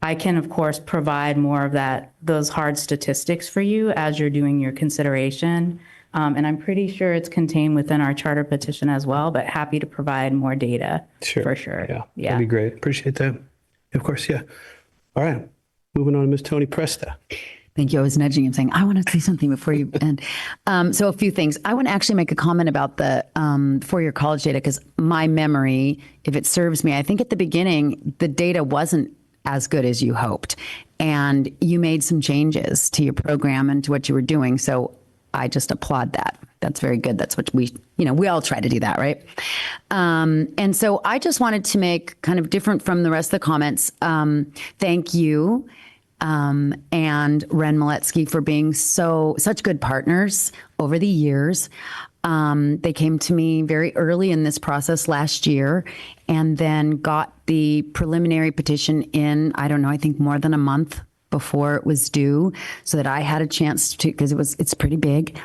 I can, of course, provide more of those hard statistics for you as you're doing your consideration. And I'm pretty sure it's contained within our charter petition as well, but happy to provide more data for sure. Yeah, that'd be great. Appreciate that. Of course, yeah. All right. Moving on to Ms. Tony Presta. Thank you. I was nudging him saying, I want to say something before you end. So a few things. I want to actually make a comment about the 4-year college data because my memory, if it serves me, I think at the beginning, the data wasn't as good as you hoped. And you made some changes to your program and to what you were doing. So I just applaud that. That's very good. That's what we all try to do that, right? And so I just wanted to make kind of different from the rest of the comments. Thank you. And Ren Maletsky for being such good partners over the years. They came to me very early in this process last year and then got the preliminary petition in, I don't know, I think more than a month before it was due so that I had a chance to, because it's pretty big.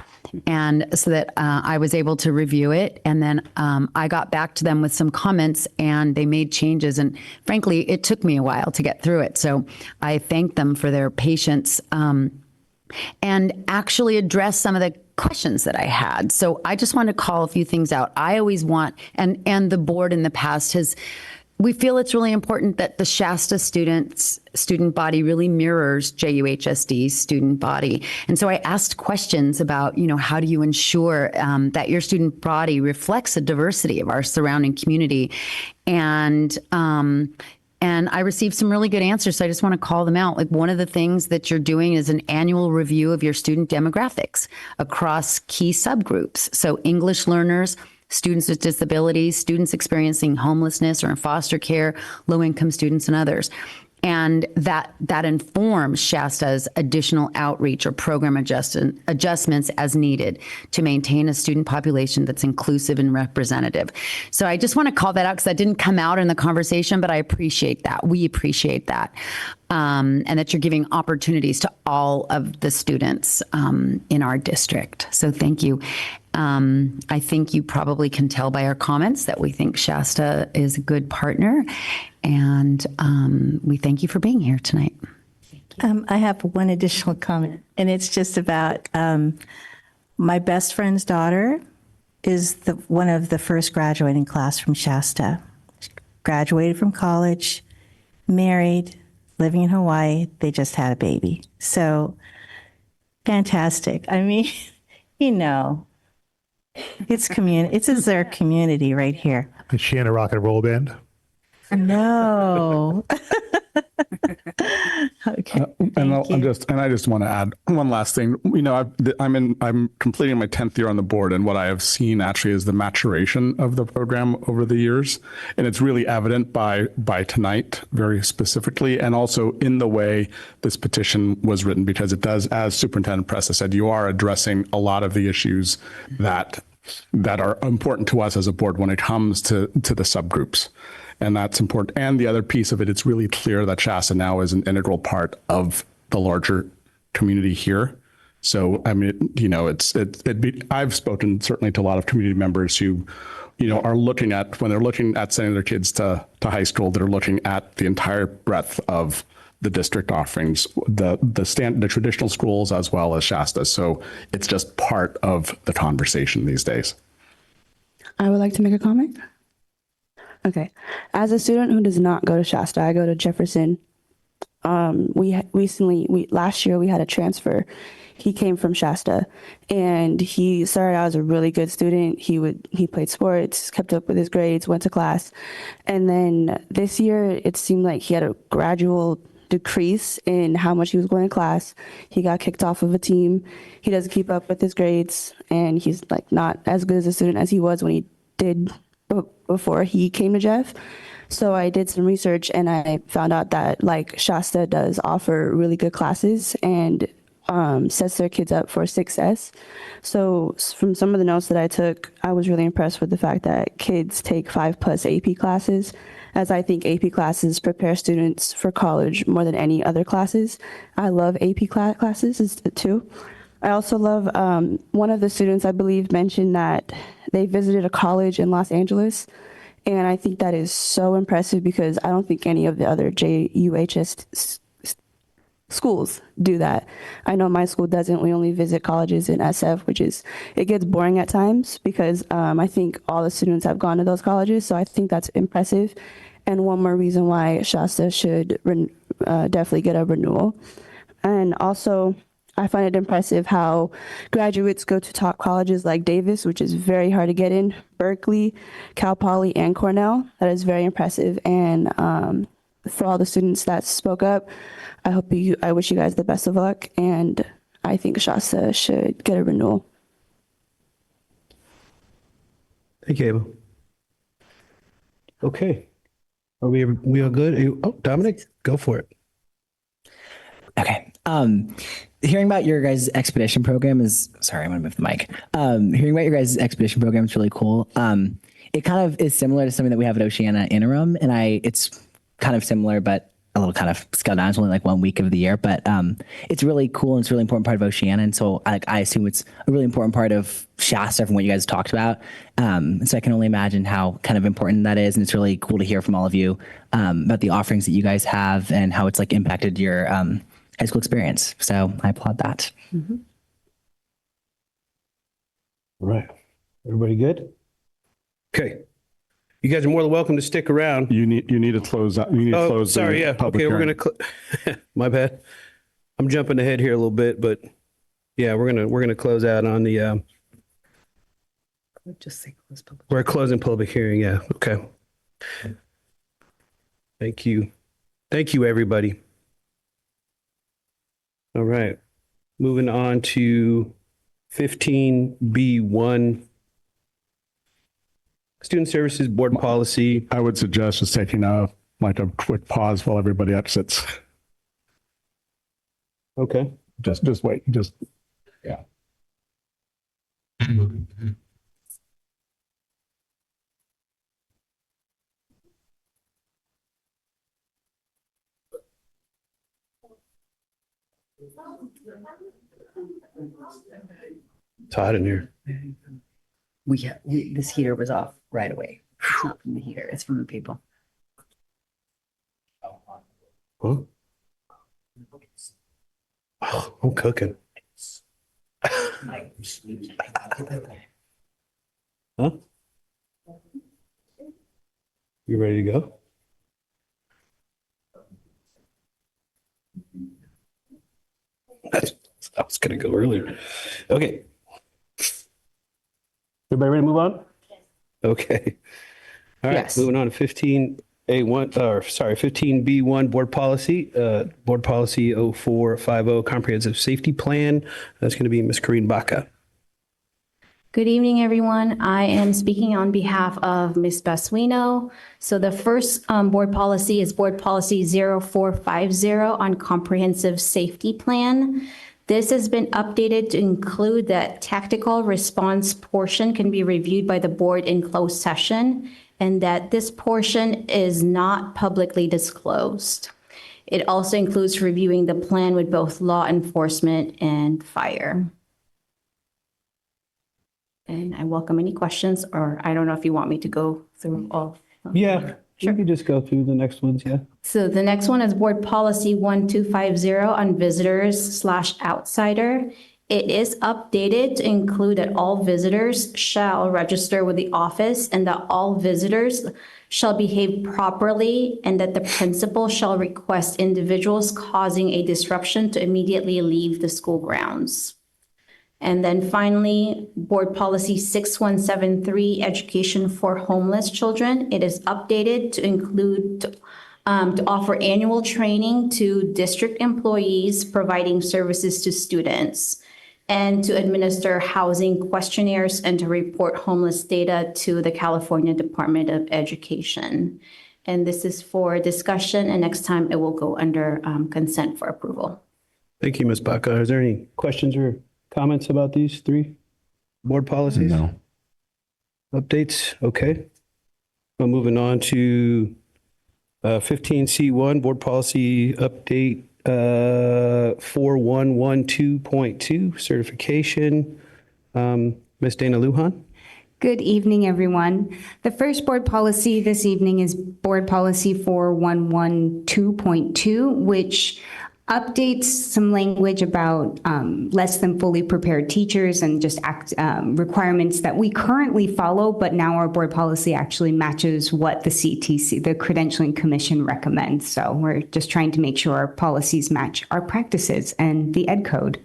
And so that I was able to review it. And then I got back to them with some comments and they made changes. And frankly, it took me a while to get through it. So I thank them for their patience and actually address some of the questions that I had. So I just want to call a few things out. I always want, and the board in the past we feel it's really important that the Shasta student body really mirrors JUHSD's student body. And so I asked questions about, how do you ensure that your student body reflects the diversity of our surrounding community? And I received some really good answers, so I just want to call them out. Like one of the things that you're doing is an annual review of your student demographics across key subgroups. So English learners, students with disabilities, students experiencing homelessness or in foster care, low-income students, and others. And that informs Shasta's additional outreach or program adjustments as needed to maintain a student population that's inclusive and representative. So I just want to call that out because that didn't come out in the conversation, but I appreciate that. We appreciate that. And that you're giving opportunities to all of the students in our district. So thank you. I think you probably can tell by our comments that we think Shasta is a good partner, and we thank you for being here tonight. I have one additional comment, and it's just about my best friend's daughter is one of the first graduating class from Shasta. She graduated from college, married, living in Hawaii. They just had a baby. So fantastic. I mean, it's community. It's their community right here. Is she in a rock and roll band? No. Okay. I just want to add one last thing. You know, I'm completing my 10th year on the board, and what I have seen actually is the maturation of the program over the years, and it's really evident by tonight very specifically, and also in the way this petition was written, because it does, as Superintendent Presta said, you are addressing a lot of the issues that are important to us as a board when it comes to the subgroups. And that's important. And the other piece of it, it's really clear that Shasta now is an integral part of the larger community here. So, I mean, you know, I've spoken certainly to a lot of community members who, you know, are looking at, when they're looking at sending their kids to high school, they're looking at the entire breadth of the district offerings, the traditional schools as well as Shasta. So it's just part of the conversation these days. I would like to make a comment. Okay. As a student who does not go to Shasta, I go to Jefferson. Last year we had a transfer. He came from Shasta, and he started out as a really good student. He played sports, kept up with his grades, went to class. And then this year it seemed like he had a gradual decrease in how much he was going to class. He got kicked off of a team. He doesn't keep up with his grades, and he's like not as good as a student as he was when he did before he came to Jeff. So I did some research, and I found out that like Shasta does offer really good classes and sets their kids up for success. So from some of the notes that I took, I was really impressed with the fact that kids take 5+ AP classes, as I think AP classes prepare students for college more than any other classes. I love AP classes too. I also love, one of the students, I believe, mentioned that they visited a college in Los Angeles. And I think that is so impressive, because I don't think any of the other JUHS schools do that. I know my school doesn't. We only visit colleges in SF, it gets boring at times, because I think all the students have gone to those colleges. So I think that's impressive. And one more reason why Shasta should definitely get a renewal. And also, I find it impressive how graduates go to top colleges like Davis, which is very hard to get in, Berkeley, Cal Poly, and Cornell. That is very impressive. And for all the students that spoke up, I wish you guys the best of luck. And I think Shasta should get a renewal. Thank you, Ava. Okay. Are we all good? Oh, Dominic, go for it. Okay. Hearing about your guys' expedition program sorry, I'm gonna move the mic. Hearing about your guys' expedition program is really cool. It kind of is similar to something that we have at Oceana Interim, and it's kind of similar, but a little kind of scaled down. It's only like 1 week of the year, but it's really cool, and it's a really important part of Oceana. And so I assume it's a really important part of Shasta from what you guys talked about. So I can only imagine how kind of important that is. And it's really cool to hear from all of you about the offerings that you guys have and how it's like impacted your high school experience. So I applaud that. Mm-hmm. All right. Everybody good? Okay. You guys are more than welcome to stick around. You need to close out. You need to close. Sorry. The Yeah. public Okay. We're hearing. gonna. My bad. I'm jumping ahead here a little bit, but yeah, we're gonna close out on the. Just say close public. We're closing public hearing. Yeah. Okay. Thank you. Thank you, everybody. All right. Moving on to 15B1. Student Services Board Policy. I would suggest just taking a quick pause while everybody exits. Okay. Just wait. Yeah. It's hot in here. This heater was off right away. It's not from the heater, it's from the people. Huh? Oh, I'm cooking. Huh? You ready to go? I was going to go earlier. Okay. Everybody ready to move on? Okay. All right. Yes. Moving on to 15 15B1 board policy 0450 comprehensive safety plan. That's going to be Ms. Karine Baca. Good evening, everyone. I am speaking on behalf of Ms. Basuino. So the first board policy is Board Policy 0450 on Comprehensive Safety Plan. This has been updated to include that tactical response portion can be reviewed by the board in closed session, and that this portion is not publicly disclosed. It also includes reviewing the plan with both law enforcement and fire. And I welcome any questions, or I don't know if you want me to go through all. Yeah, you can just go through the next ones, yeah. So the next one is Board Policy 1250 on visitors/outsider. It is updated to include that all visitors shall register with the office and that all visitors shall behave properly, and that the principal shall request individuals causing a disruption to immediately leave the school grounds. And then finally, Board Policy 6173, Education for Homeless Children. It is updated to include to offer annual training to district employees providing services to students, and to administer housing questionnaires and to report homeless data to the California Department of Education. And this is for discussion, and next time it will go under consent for approval. Thank you, Ms. Baca. Is there any questions or comments about these three board policies? No. Updates? Okay. Well, moving on to 15C1 board policy update 4112.2 certification. Ms. Dana Lujan. Good evening, everyone. The first board policy this evening is Board Policy 4112.2, which updates some language about less than fully prepared teachers and just requirements that we currently follow, but now our board policy actually matches what the CTC, the Credentialing Commission, recommends. So we're just trying to make sure our policies match our practices and the ed code.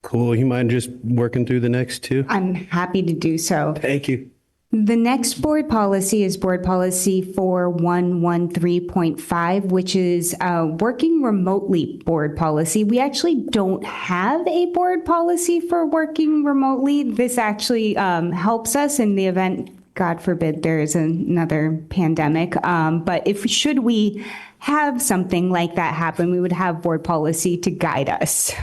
Cool. You mind just working through the next two? I'm happy to do so. Thank you. The next board policy is Board Policy 4113.5, which is working remotely board policy. We actually don't have a board policy for working remotely. This actually helps us in the event, God forbid, there is another pandemic. But should we have something like that happen, we would have board policy to guide us.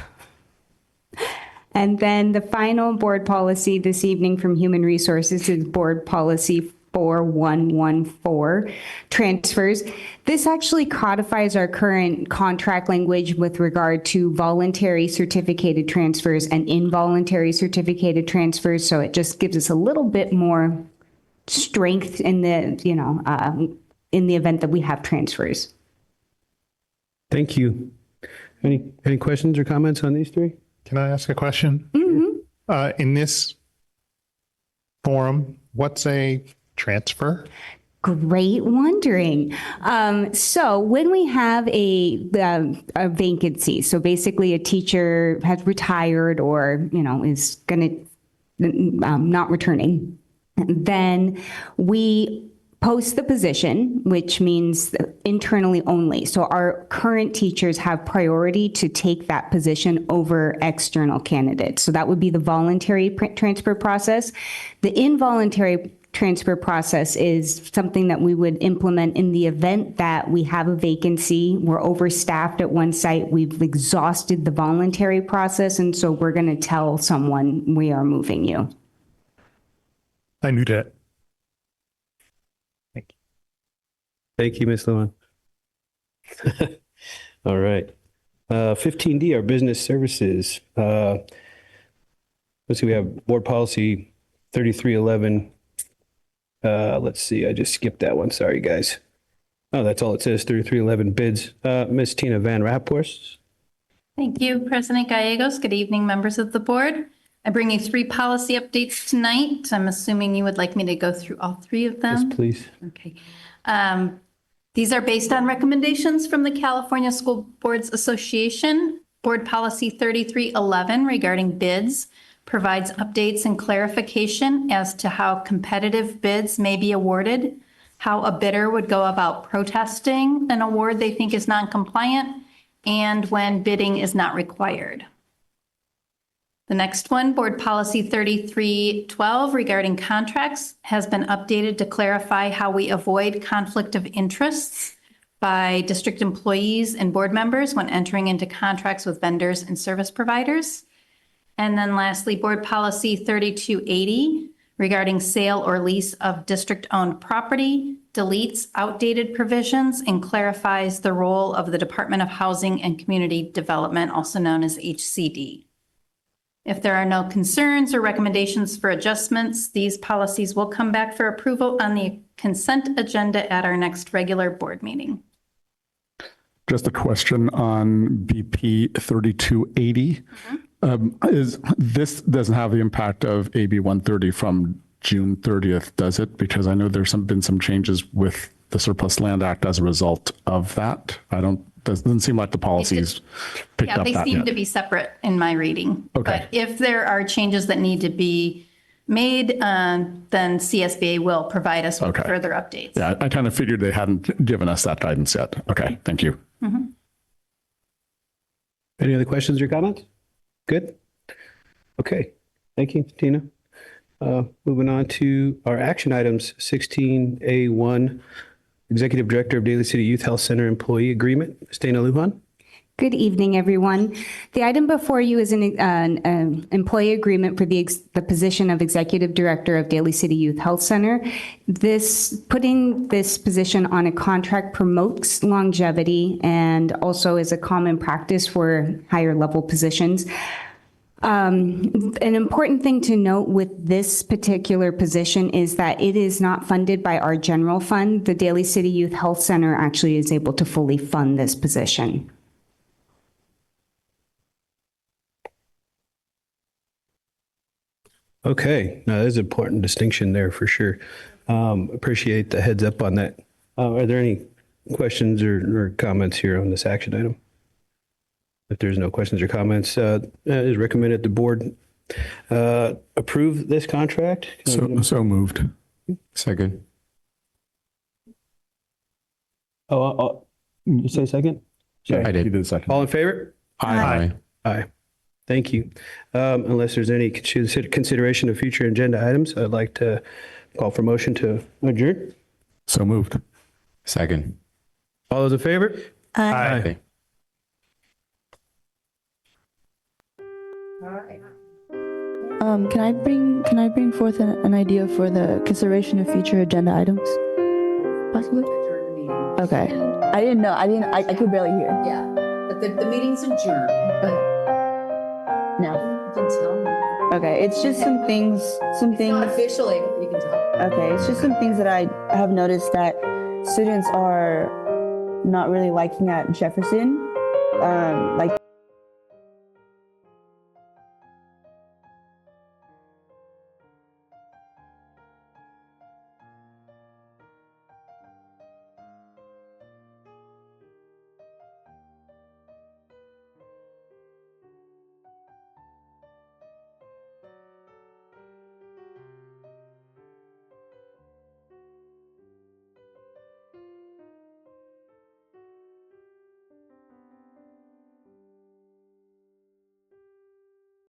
And then the final board policy this evening from Human Resources is Board Policy 4114, transfers. This actually codifies our current contract language with regard to voluntary certificated transfers and involuntary certificated transfers. So it just gives us a little bit more strength in the, in the event that we have transfers. Thank you. Any questions or comments on these three? Can I ask a question? Mm-hmm. In this forum, what's a transfer? Great wondering. So when we have a vacancy, so basically a teacher has retired or, is going to not returning, then we post the position, which means internally only. So our current teachers have priority to take that position over external candidates. So that would be the voluntary transfer process. The involuntary transfer process is something that we would implement in the event that we have a vacancy, we're overstaffed at one site, we've exhausted the voluntary process, and so we're going to tell someone we are moving you. I knew that. Thank you, Ms. Lujan. All right. 15D, our business services. Let's see, we have board policy 3311. Let's see, I just skipped that one. Sorry, guys. Oh, that's all it says, 3311 bids. Ms. Tina Van Raphorst. Thank you, President Gallegos. Good evening, members of the board. I bring you 3 policy updates tonight. I'm assuming you would like me to go through all 3 of them. Yes, please. Okay. These are based on recommendations from the California School Boards Association. Board Policy 3311 regarding bids provides updates and clarification as to how competitive bids may be awarded, how a bidder would go about protesting an award they think is non-compliant, and when bidding is not required. The next one, Board Policy 3312 regarding contracts, has been updated to clarify how we avoid conflict of interests by district employees and board members when entering into contracts with vendors and service providers. And then lastly, Board Policy 3280 regarding sale or lease of district-owned property deletes outdated provisions and clarifies the role of the Department of Housing and Community Development, also known as HCD. If there are no concerns or recommendations for adjustments, these policies will come back for approval on the consent agenda at our next regular board meeting. Just a question on BP 3280. Is this doesn't have the impact of AB 130 from June 30th, does it? Because I know there's been some changes with the Surplus Land Act as a result of that. Doesn't seem like the policies picked up that yet. Yeah, they seem to be separate in my reading. Okay. But if there are changes that need to be made, then CSBA will provide us with further updates. Yeah, I kind of figured they hadn't given us that guidance yet. Okay, thank you. Any other questions or comments? Good. Okay. Thank you, Tina. Moving on to our action items, 16A1, Executive Director of Daly City Youth Health Center Employee Agreement, Ms. Dana Lujan. Good evening, everyone. The item before you is an employee agreement for the position of Executive Director of Daly City Youth Health Center. Putting this position on a contract promotes longevity and also is a common practice for higher level positions. An important thing to note with this particular position is that it is not funded by our general fund. The Daly City Youth Health Center actually is able to fully fund this position. Okay, now there's an important distinction there for sure. Appreciate the heads up on that. Are there any questions or comments here on this action item? If there's no questions or comments, it is recommended the board approve this contract. So moved. Second. You say second? Yeah, I did. You did second. All in favor? Aye. Aye. Thank you. Unless there's any consideration of future agenda items, I'd like to call for motion to adjourn. So moved. Second. All those in favor? Aye. Can I bring forth an idea for the consideration of future agenda items? Possibly? Okay. I could barely hear. Yeah, but the meeting's adjourned. No. You can tell me. Okay, it's just some things. Not officially, you can tell. Okay, it's just some things that I have noticed that students are not really liking at Jefferson. Like